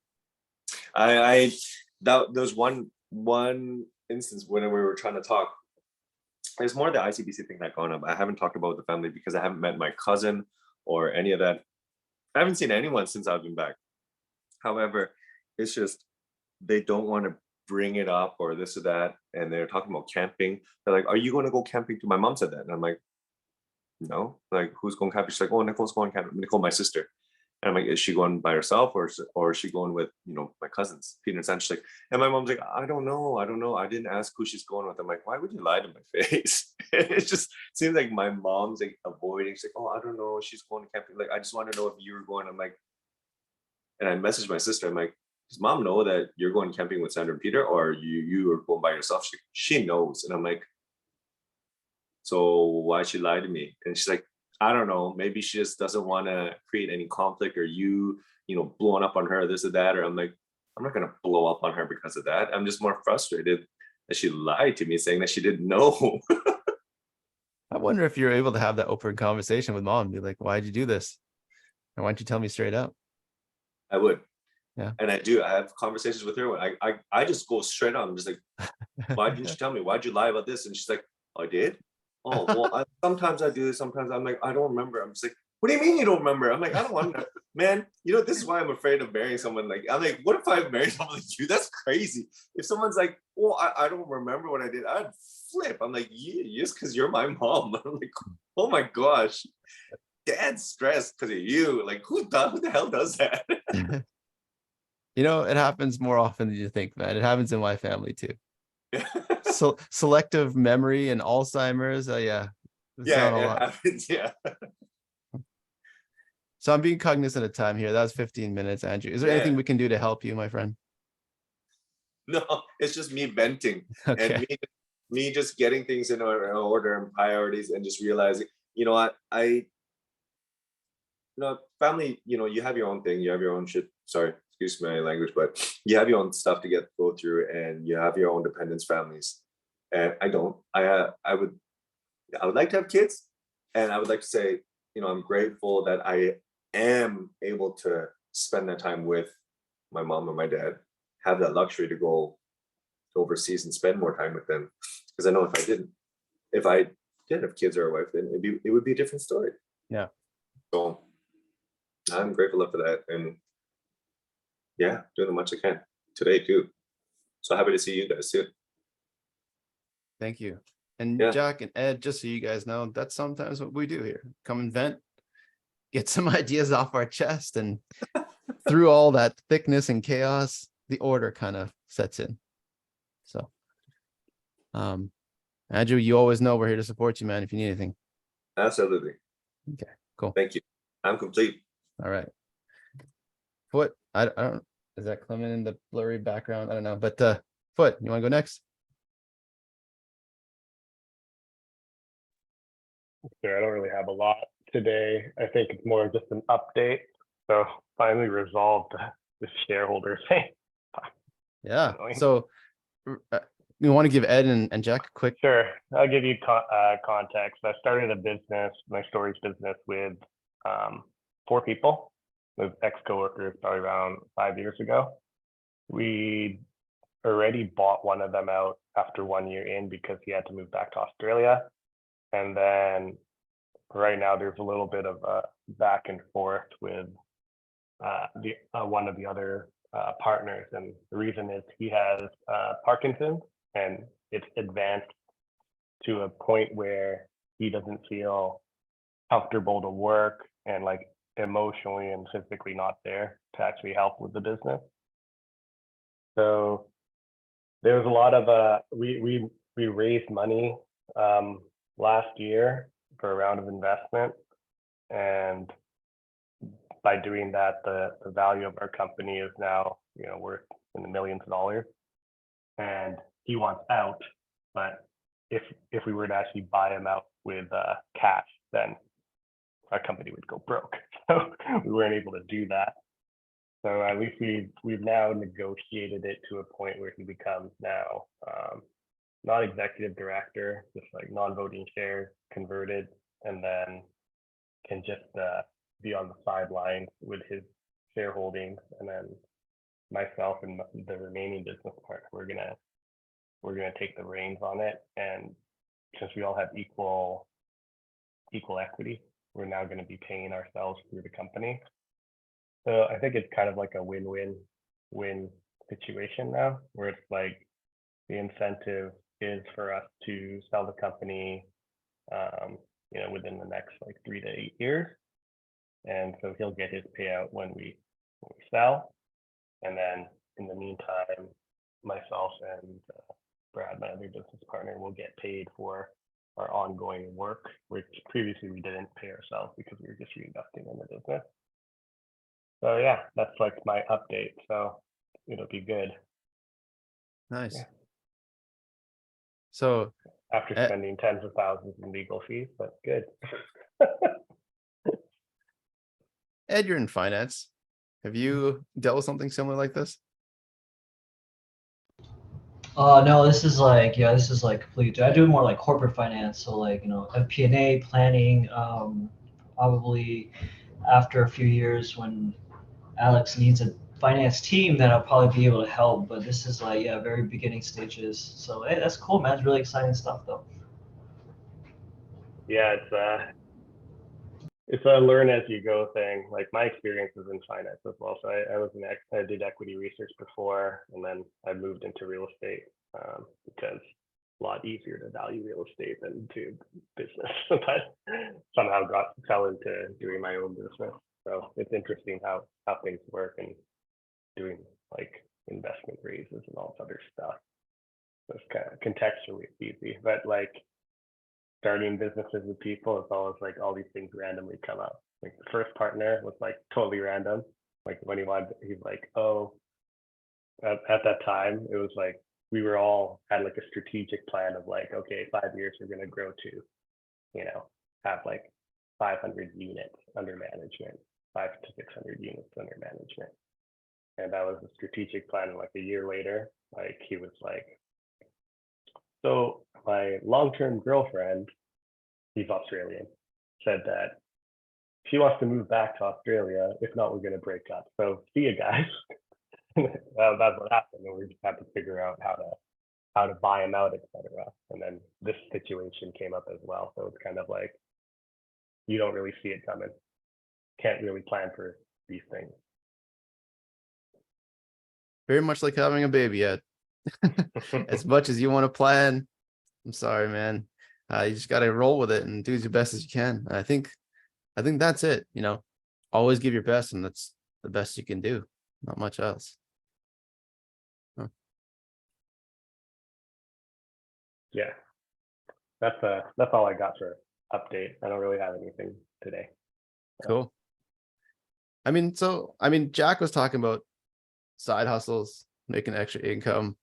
There's one instance when we were trying to talk. There's more the ICBC thing that going up. I haven't talked about the family because I haven't met my cousin or any of that. I haven't seen anyone since I've been back. However, it's just they don't want to bring it up or this or that. And they're talking about camping. They're like, are you going to go camping too? My mom said that. And I'm like, no. Like, who's going camping? She's like, oh, Nicole's going camping. Nicole, my sister. And I'm like, is she going by herself or is she going with, you know, my cousins, Peter and Sam? She's like, and my mom's like, I don't know. I didn't ask who she's going with. I'm like, why would you lie to my face? It just seems like my mom's like avoiding. She's like, oh, I don't know. She's going camping. Like, I just want to know if you were going. I'm like, and I messaged my sister. I'm like, does mom know that you're going camping with Sandra and Peter or you are going by yourself? She knows. And I'm like, so why she lie to me? And she's like, I don't know. Maybe she just doesn't want to create any conflict or you know, blowing up on her, this or that. Or I'm like, I'm not going to blow up on her because of that. I'm just more frustrated that she lied to me saying that she didn't know. I wonder if you're able to have that open conversation with mom and be like, why'd you do this? And why don't you tell me straight up? I would. Yeah. And I do. I have conversations with her. When I just go straight on. I'm just like, why didn't you tell me? Why'd you lie about this? And she's like, I did. Oh, well, sometimes I do. Sometimes I'm like, I don't remember. I'm just like, what do you mean you don't remember? I'm like, I don't want to. Man, you know, this is why I'm afraid of marrying someone. Like, I'm like, what if I marry someone like you? That's crazy. If someone's like, well, I don't remember what I did, I'd flip. I'm like, yeah, just because you're my mom. I'm like, oh my gosh. Dad's stressed because of you. Like, who the hell does that? You know, it happens more often than you think, man. It happens in my family too. So selective memory and Alzheimer's. Yeah. Yeah, it happens. Yeah. So I'm being cognizant of time here. That was 15 minutes, Andrew. Is there anything we can do to help you, my friend? No, it's just me venting Okay. and me just getting things in order and priorities and just realizing, you know what, family, you know, you have your own thing, you have your own shit. Sorry, excuse my language, but you have your own stuff to go through and you have your own dependents families. And I don't. I would I would like to have kids, and I would like to say, I'm grateful that I am able to spend that time with my mom and my dad, have that luxury to go overseas and spend more time with them. Because I know if I did have kids or a wife, then it would be a different story. Yeah. So I'm grateful for that, and yeah, doing the much I can today too. So happy to see you guys too. Thank you. And Yeah. Jack and Ed, just so you guys know, that's sometimes what we do here. Come and vent, get some ideas off our chest, and through all that thickness and chaos, the order kind of sets in. So, Andrew, you always know we're here to support you, man, if you need anything. Absolutely. Okay, cool. Thank you. I'm complete. All right. Foot, I don't, is that Clement in the blurry background? I don't know, but Foot, you want to go next? Sure, I don't really have a lot today. I think it's more of just an update. So finally resolved the shareholder thing. Yeah. Annoying. So you want to give Ed and Jack a quick. Sure, I'll give you context. I started a business, my storage business, with 4 people, with ex-coworkers, probably around 5 years ago. We already bought one of them out after 1 year in because he had to move back to Australia. And then right now there's a little bit of a back and forth with one of the other partners. And the reason is he has Parkinson's, and it's advanced to a point where he doesn't feel comfortable to work, and like emotionally and physically not there to actually help with the business. So there was a lot of we raised money last year for a round of investment, and by doing that, the value of our company is now worth in the millions of dollars. And he wants out, but if we were to actually buy him out with cash, then our company would go broke. So we weren't able to do that. So at least we've now negotiated it to a point where he becomes now not executive director, just like non-voting shares converted, and then can just be on the sidelines with his shareholdings. And then myself and the remaining business partner, we're gonna take the reins on it. And since we all have equal equity, we're now going to be paying ourselves through the company. So I think it's kind of like a win-win situation now, where it's like the incentive is for us to sell the company, within the next like 3 to 8 years. And so he'll get his payout when we sell. And then in the meantime, myself and Brad, my other business partner, will get paid for our ongoing work, which previously we didn't pay ourselves because we were just reinvesting in the business. So yeah, that's like my update. So it'll be good. Nice. Yeah. So after spending tens of thousands in legal fees, but good. Ed, you're in finance. Have you dealt with something similar like this? No, this is like complete. I do more like corporate finance, so like FP&A planning. Probably after a few years, when Alex needs a finance team, then I'll probably be able to help. But this is like very beginning stages. So hey, that's cool, man. It's really exciting stuff, though. Yeah, it's a learn as you go thing. Like my experience is in finance as well. So I did equity research before, and then I moved into real estate because it's a lot easier to value real estate than to business. But somehow fell into doing my own business. So it's interesting how things work and doing like investment raises and all this other stuff. So it's kind of contextually easy, but like starting businesses with people, it's always like all these things randomly come up. Like the first partner was like totally random. Like when he's like, oh, at that time, it was like we were all had like a strategic plan of like, okay, 5 years we're gonna grow to, have like 500 units under management, 500 to 600 units under management. And that was a strategic plan. And like a year later, like he was like, so my long-term girlfriend he's Australian, said that she wants to move back to Australia. If not, we're going to break up. So see you guys. Well, that's what happened. And we just had to figure out how to buy him out, etc. And then this situation came up as well. So it's kind of like you don't really see it coming. Can't really plan for these things. Very much like having a baby, Ed. As much as you want to plan, I'm sorry, man. You just got to roll with it and do as best as you can. And I think that's it. You know, always give your best, and that's the best you can do. Not much else. Huh. Yeah, that's all I got for update. I don't really have anything today. Cool. I mean, Jack was talking about side hustles, making extra income.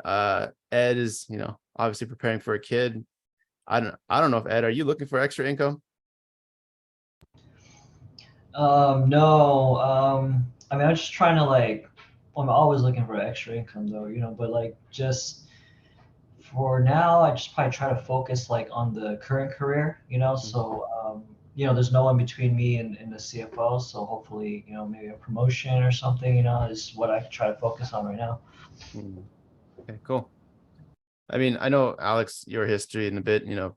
Ed is, you know, obviously preparing for a kid. I don't know if Ed, are you looking for extra income? No. I mean, I'm just trying to like. I'm always looking for extra income, though, you know. But like, just for now, I just probably try to focus like on the current career, you know. So, you know, there's no one between me and the CFO. So hopefully, you know, maybe a promotion or something, you know, is what I try to focus on right now. Okay, cool. I mean, I know, Alex, your history in a bit, you know,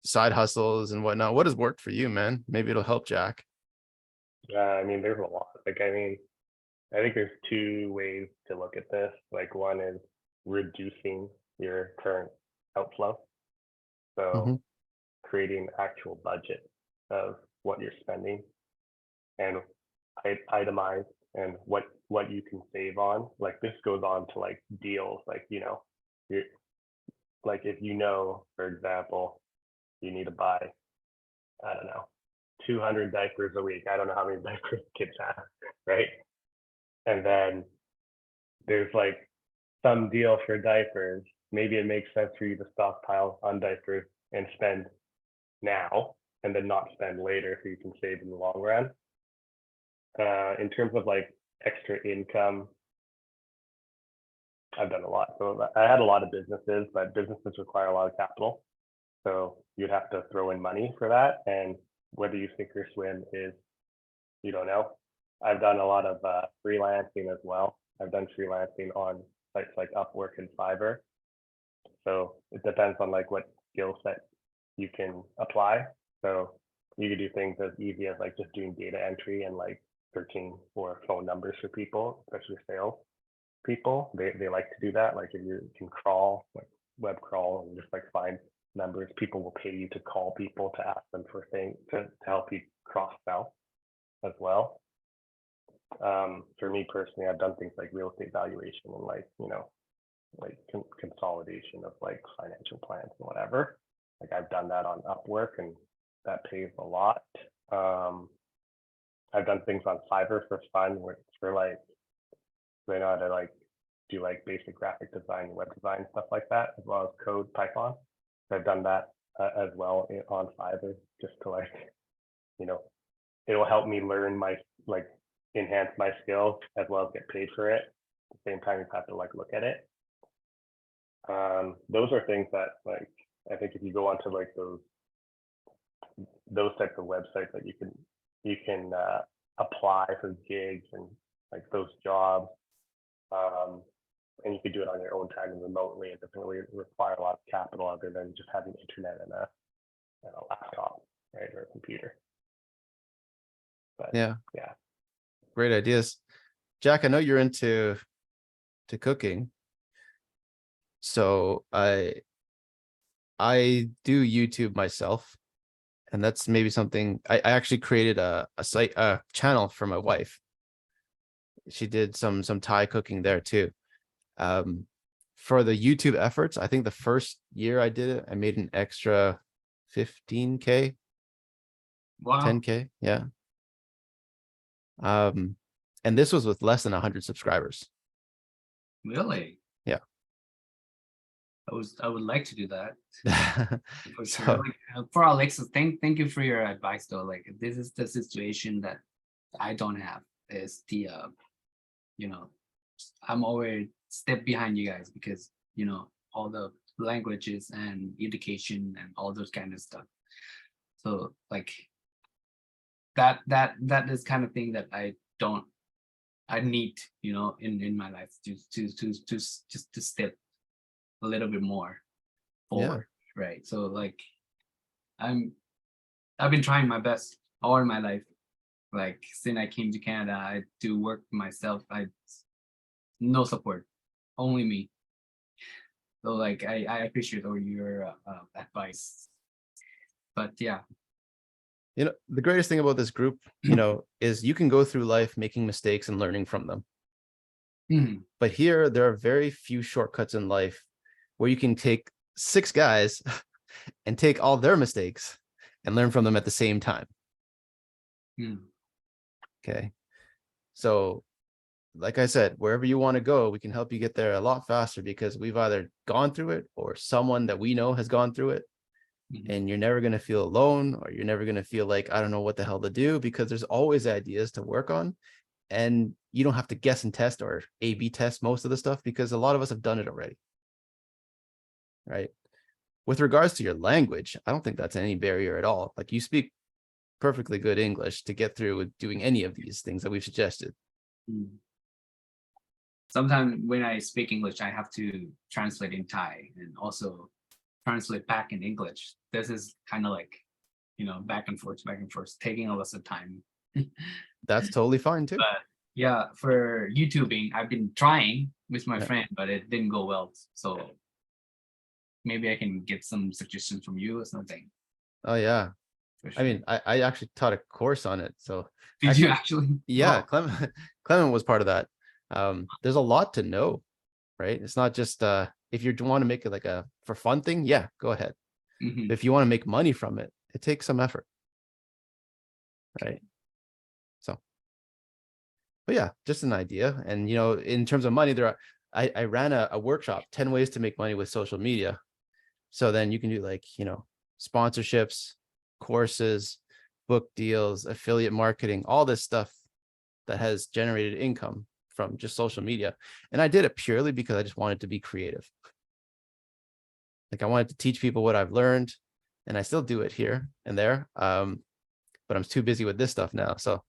side hustles and whatnot. What has worked for you, man? Maybe it'll help Jack. I mean, there's a lot. Like, I mean, I think there's two ways to look at this. Like, one is reducing your current outflow. So creating actual budget of what you're spending and itemize and what you can save on. Like, this goes on to like deals, like, you know, you're like, if you know, for example, you need to buy, I don't know, 200 diapers a week. I don't know how many diapers kids have, right? And then there's like some deal for diapers. Maybe it makes sense for you to stockpile on diapers and spend now and then not spend later so you can save in the long run. In terms of like extra income, I've done a lot. So I had a lot of businesses, but businesses require a lot of capital. So you'd have to throw in money for that. And whether you sink or swim is, you don't know. I've done a lot of freelancing as well. I've done freelancing on sites like Upwork and Fiverr. So it depends on like what skill set you can apply. So you could do things as easy as like just doing data entry and like searching for phone numbers for people, especially sales people. They like to do that. Like, if you can crawl, like web crawl, and just like find numbers, people will pay you to call people to ask them for things to help you cross sell as well. For me personally, I've done things like real estate valuation and like, you know, like consolidation of like financial plans and whatever. Like, I've done that on Upwork and that pays a lot. I've done things on Fiverr for fun, where for like, I know how to like do like basic graphic design, web design, stuff like that, as well as code Python. So I've done that as well on Fiverr, just to like, you know, it'll help me learn my, like, enhance my skills as well as get paid for it. At the same time, you have to like look at it. Those are things that, like, I think if you go onto like those types of websites that you can apply for gigs and like those jobs, and you could do it on your own time and remotely. It doesn't really require a lot of capital other than just having internet and a laptop, right, or a computer. But yeah, great ideas. Jack, I know you're into cooking, so I do YouTube myself, and that's maybe something I actually created a channel for my wife. She did some Thai cooking there too. For the YouTube efforts, I think the first year I did it, I made an extra 15K. Wow. 10K, yeah. And this was with less than 100 subscribers. Really? Yeah. I would like to do that. For So, sure. Like, for Alexa, thank you for your advice though. Like, this is the situation that I don't have. Is the you know, I'm always step behind you guys because, you know, all the languages and education and all those kind of stuff. So like that is kind of thing that I need, in my life just to step a little bit more forward. Right. So like I've been trying my best all my life. Like since I came to Canada, I do work myself. No support, only me. So like I appreciate all your advice. But yeah. The greatest thing about this group, is you can go through life making mistakes and learning from them. But here, there are very few shortcuts in life where you can take 6 guys and take all their mistakes and learn from them at the same time. Okay. So, like I said, wherever you want to go, we can help you get there a lot faster because we've either gone through it or someone that we know has gone through it. And you're never going to feel alone, or you're never going to feel like, I don't know what the hell to do, because there's always ideas to work on. And you don't have to guess and test or A/B test most of the stuff because a lot of us have done it already. Right. With regards to your language, I don't think that's any barrier at all. Like, you speak perfectly good English to get through with doing any of these things that we've suggested. Sometimes when I speak English, I have to translate in Thai and also translate back in English. This is kind of like, back and forth, taking a lot of time. That's totally fine too. But yeah, for YouTubing, I've been trying with my friend, but it didn't go well. So maybe I can get some suggestions from you or something. Oh yeah. Sure. I mean, I actually taught a course on it. So did you actually? Yeah, Oh. Clement was part of that. There's a lot to know, right? It's not just if you want to make it like a for fun thing, yeah, go ahead. If you want to make money from it, it takes some effort. Right. So, but yeah, just an idea. And in terms of money, I ran a workshop, 10 ways to make money with social media. So then you can do like, sponsorships, courses, book deals, affiliate marketing, all this stuff that has generated income from just social media. And I did it purely because I just wanted to be creative. Like, I wanted to teach people what I've learned, and I still do it here and there. But I'm too busy with this stuff now. So,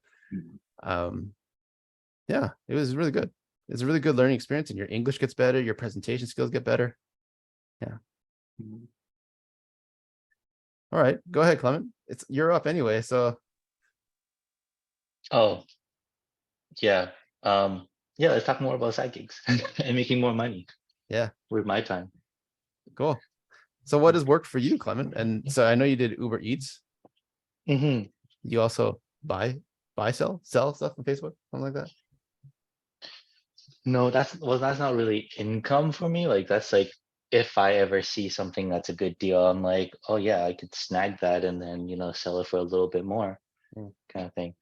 yeah, it was really good. It's a really good learning experience, and your English gets better. Your presentation skills get better. Yeah. All right, go ahead, Clement. You're up anyway. So. Oh, yeah. Yeah, let's talk more about side gigs and making more money. Yeah. With my time. Cool. So what has worked for you, Clement? And so I know you did Uber Eats. You also sell stuff on Facebook, something like that? No, that's not really income for me. Like, that's like, if I ever see something that's a good deal, I'm like, oh yeah, I could snag that and then, sell it for a little bit more, kind of thing.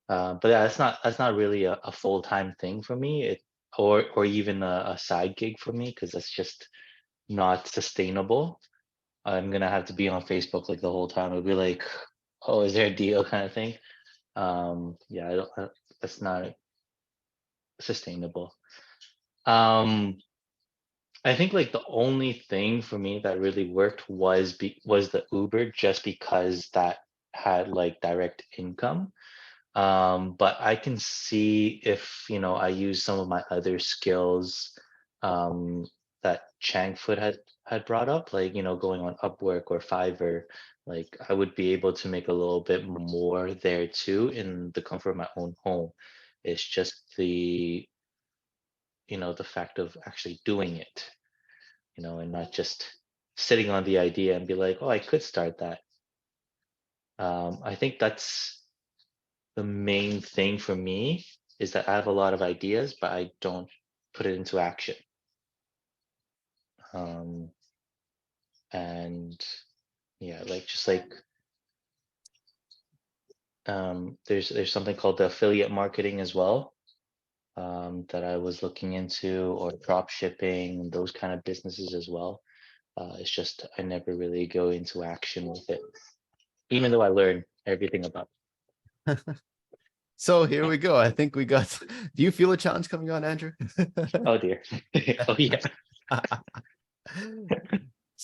But yeah, that's not really a full-time thing for me, or even a side gig for me, because that's just not sustainable. I'm gonna have to be on Facebook like the whole time. It'll be like, oh, is there a deal, kind of thing. Yeah, that's not sustainable. I think like the only thing for me that really worked was the Uber, just because that had like direct income. But I can see if I use some of my other skills that Changfoot had brought up, like going on Upwork or Fiverr, like I would be able to make a little bit more there too in the comfort of my own home. It's just the the fact of actually doing it, and not just sitting on the idea and be like, oh, I could start that. I think that's the main thing for me, is that I have a lot of ideas, but I don't put it into action. And yeah, like just like there's something called the affiliate marketing as well, that I was looking into, or drop shipping, those kind of businesses as well. It's just I never really go into action with it, even though I learn everything about it. So here we go. I think we got. Do you feel a challenge coming on, Andrew? Oh dear. Oh yeah.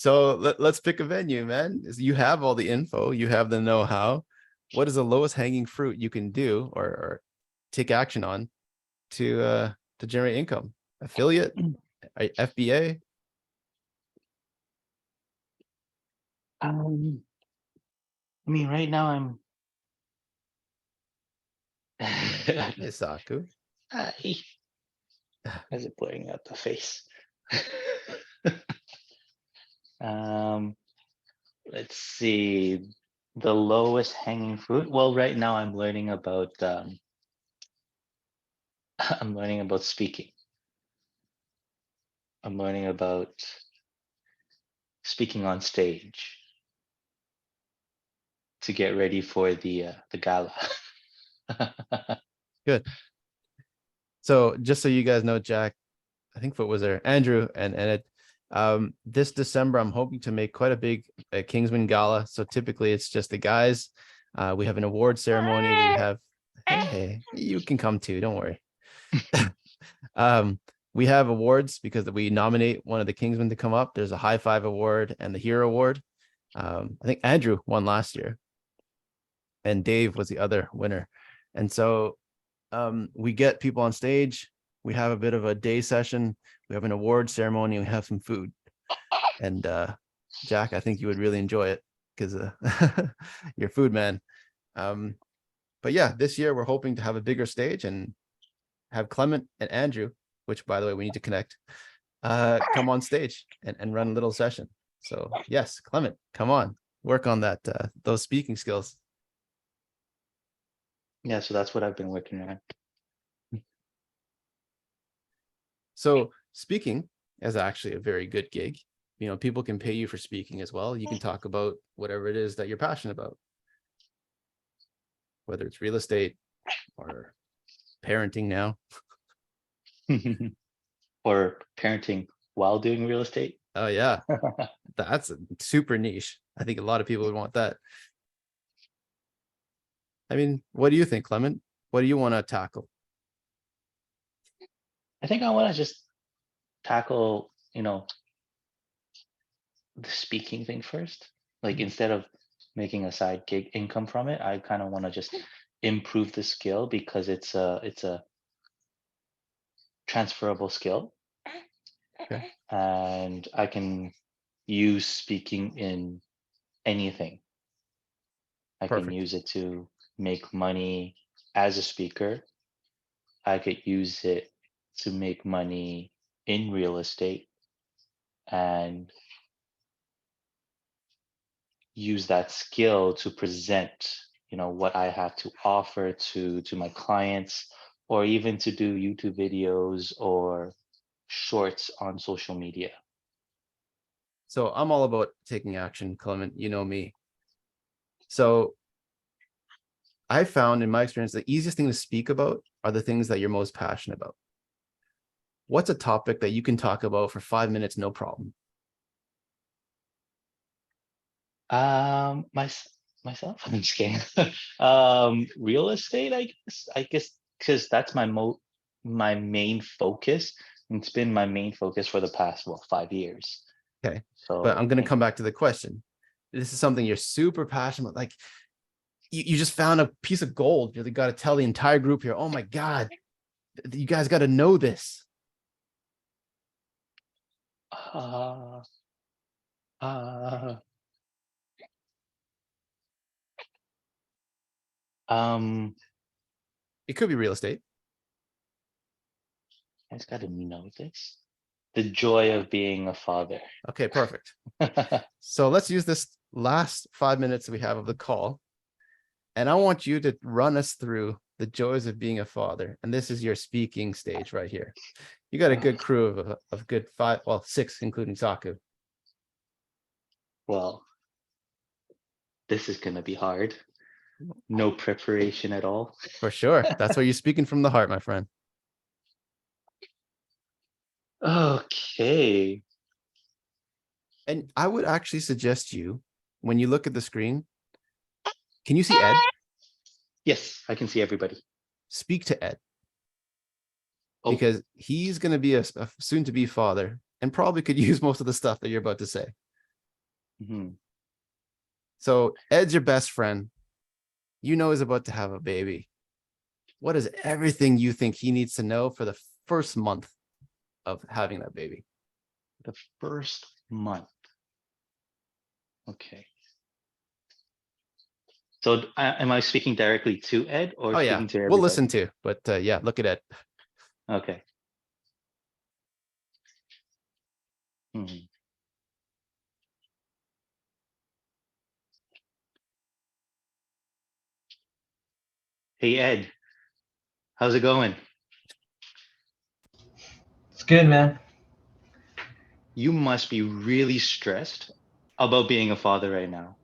So let's pick a venue, man. You have all the info, you have the know-how. What is the lowest hanging fruit you can do or take action on to generate income? Affiliate, FBA? I mean, right now I'm. Hey, Saku. Hi. How's it playing out the face? um, let's see. The lowest hanging fruit. Well, right now I'm learning about I'm learning about speaking. I'm learning about speaking on stage to get ready for the gala. Good. So just so you guys know, Jack, I think what was there, Andrew and it, this December, I'm hoping to make quite a big Kingsman gala. So typically it's just the guys. We have an award ceremony. We have, hey, you can come too. Don't worry. We have awards because we nominate one of the Kingsmen to come up. There's a high five award and the hero award. I think Andrew won last year and Dave was the other winner. And so we get people on stage. We have a bit of a day session. We have an award ceremony. We have some food. And Jack, I think you would really enjoy it because you're a food man. But yeah, this year we're hoping to have a bigger stage and have Clement and Andrew, which by the way, we need to connect, come on stage and run a little session. So yes, Clement, come on, work on that, those speaking skills. Yeah, so that's what I've been working on. So speaking is actually a very good gig. You know, people can pay you for speaking as well. You can talk about whatever it is that you're passionate about, whether it's real estate or parenting now. Or parenting while doing real estate. Oh yeah, that's a super niche. I think a lot of people would want that. I mean, what do you think, Clement? What do you want to tackle? I think I want to just tackle, the speaking thing first. Like instead of making a side gig income from it, I kind of want to just improve the skill because it's a transferable skill. Okay. And I can use speaking in anything. I Perfect. can use it to make money as a speaker. I could use it to make money in real estate and use that skill to present, what I have to offer to my clients, or even to do YouTube videos or shorts on social media. So I'm all about taking action, Clement. You know me. So I found in my experience, the easiest thing to speak about are the things that you're most passionate about. What's a topic that you can talk about for 5 minutes, no problem? Myself, I'm just kidding. Real estate, I guess, because that's my main focus. And it's been my main focus for the past 5 years. Okay, so but I'm going to come back to the question. This is something you're super passionate about. Like you just found a piece of gold. You got to tell the entire group here, oh my God, you guys got to know this. It could be real estate. I just got to know this. The joy of being a father. Okay, perfect. So let's use this last 5 minutes we have of the call. And I want you to run us through the joys of being a father. And this is your speaking stage right here. You got a good crew of good 5, 6, including Saku. Well, this is going to be hard. No preparation at all. For sure. That's why you're speaking from the heart, my friend. Okay. And I would actually suggest you, when you look at the screen, can you see Ed? Yes, I can see everybody. Speak to Ed. Oh. Because he's going to be a soon-to-be father and probably could use most of the stuff that you're about to say. Mhm. So Ed's your best friend. You know he's about to have a baby. What is everything you think he needs to know for the first month of having that baby? The first month. Okay. So am I speaking directly to Ed or Oh yeah, speaking to we'll everybody? listen to, but yeah, look at Ed. Okay. Mhm. Hey Ed, how's it going? It's good, man. You must be really stressed about being a father right now.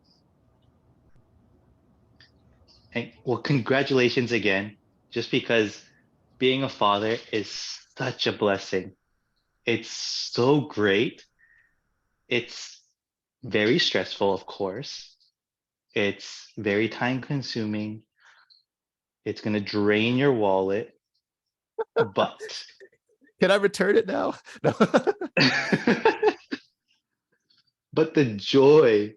And well, congratulations again, just because being a father is such a blessing. It's so great. It's very stressful, of course. It's very time consuming. It's going to drain your wallet, but Can I return it now? No. but the joy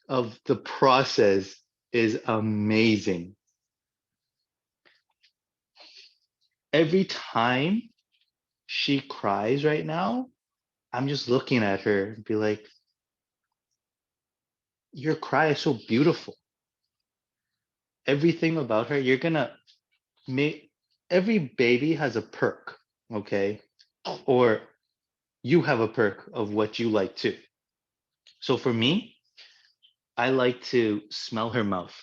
of the process is amazing. Every time she cries right now, I'm just looking at her and be like, your cry is so beautiful. Everything about her, you're gonna make every baby has a perk, okay? Or you have a perk of what you like too. So for me, I like to smell her mouth.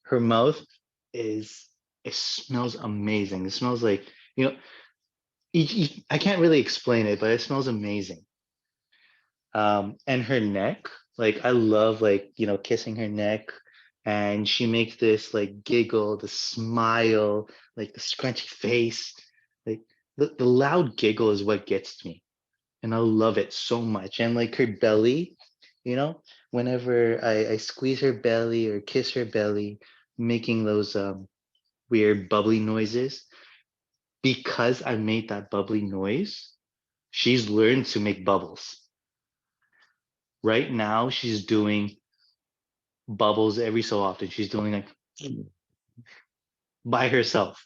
Her mouth is, it smells amazing. It smells like, you know, I can't really explain it, but it smells amazing. And her neck, like I love like, you know, kissing her neck, and she makes this like giggle, the smile, like the scrunchy face, like the loud giggle is what gets me, and I love it so much. And like her belly, you know, whenever I squeeze her belly or kiss her belly, making those weird bubbly noises, because I made that bubbly noise, she's learned to make bubbles. Right now, she's doing bubbles every so often. She's doing like by herself.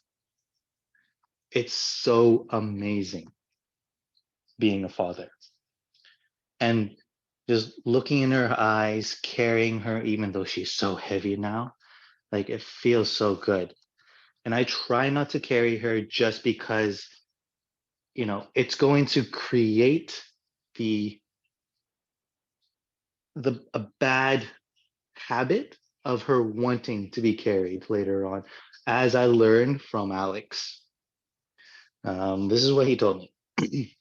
It's so amazing being a father. And just looking in her eyes, carrying her, even though she's so heavy now, like it feels so good. And I try not to carry her just because, you know, it's going to create the a bad habit of her wanting to be carried later on, as I learned from Alex. This is what he told me.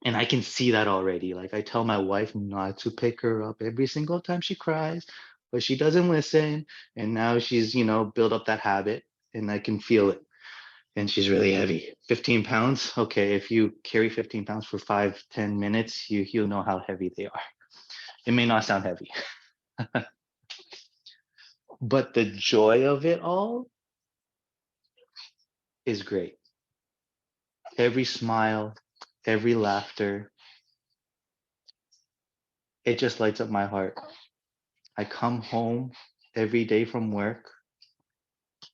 And I can see that already. Like I tell my wife not to pick her up every single time she cries, but she doesn't listen. And now she's, you know, built up that habit, and I can feel it. And she's really heavy. 15 pounds. Okay, if you carry 15 pounds for 5-10 minutes, you'll know how heavy they are. It may not sound heavy, but the joy of it all is great. Every smile, every laughter, it just lights up my heart. I come home every day from work,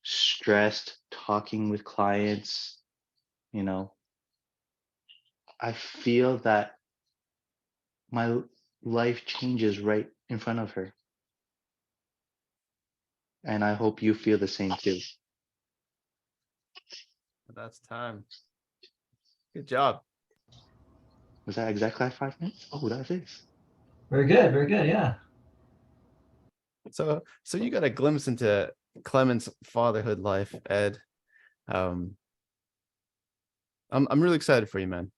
stressed, talking with clients, you know, I feel that my life changes right in front of her. And I hope you feel the same too. That's time. Good job. Was that exactly 5 minutes? Oh, that is. Very good. Very good. Yeah. So you got a glimpse into Clement's fatherhood life, Ed. I'm really excited for you, man.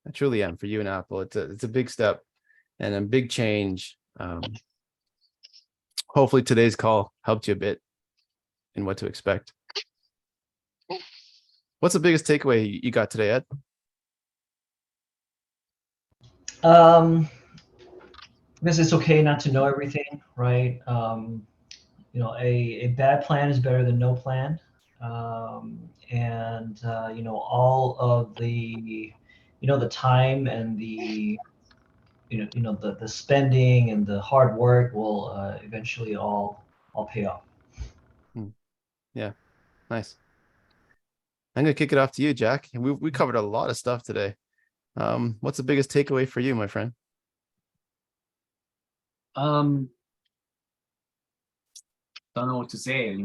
I truly am, for you and Apple. It's a big step and a big change. Hopefully today's call helped you a bit in what to expect. What's the biggest takeaway you got today, Ed? Because it's okay not to know everything, right? You know, a bad plan is better than no plan. And you know, all of the, you know, the time and the the spending and the hard work will eventually all pay off. Yeah, nice. I'm gonna kick it off to you, Jack. And we covered a lot of stuff today. What's the biggest takeaway for you, my friend? Don't know what to say.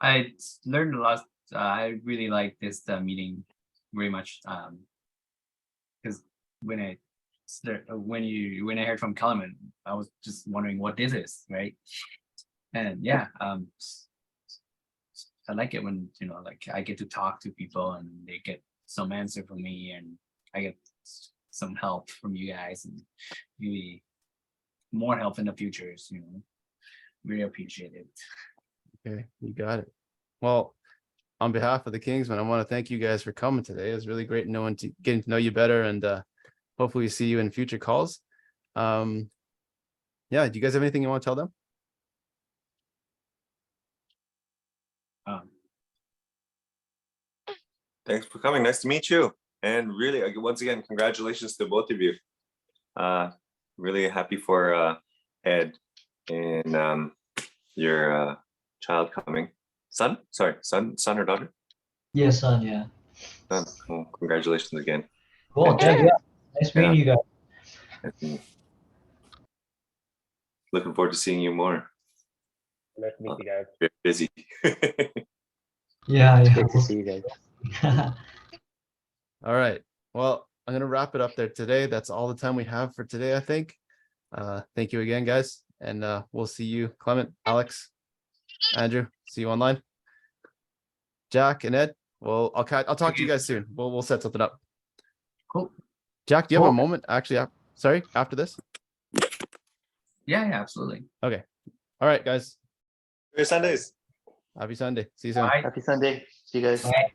I learned a lot. I really like this meeting very much. Because when I when I heard from Kellerman, I was just wondering what this is, right? And yeah, I like it when like I get to talk to people and they get some answer from me, and I get some help from you guys, and really more help in the futures. Really appreciate it. Okay, you got it. Well, on behalf of the Kingsmen, I want to thank you guys for coming today. It was really great getting to know you better, and hopefully see you in future calls. Yeah, do you guys have anything you want to tell them? Thanks for coming. Nice to meet you. And really, once again, congratulations to both of you. Really happy for Ed and your child coming. Son or daughter? Yeah, son. Yeah. Well, congratulations again. Cool. Jack, yeah. Nice meeting you guys. And looking forward to seeing you more. Nice to meet you guys. Very busy. Yeah. Great to see you guys. All right. Well, I'm gonna wrap it up there today. That's all the time we have for today, I think. Thank you again, guys, and we'll see you, Clement, Alex, Andrew. See you online. Jack and Ed. Well, I'll talk to you guys soon. We'll set something up. Cool. Jack, do you have a moment? Actually, sorry, after this. Yeah, absolutely. Okay. All right, guys. Happy Sundays. Happy Sunday. See you soon. Bye. Happy Sunday. See you guys. Bye.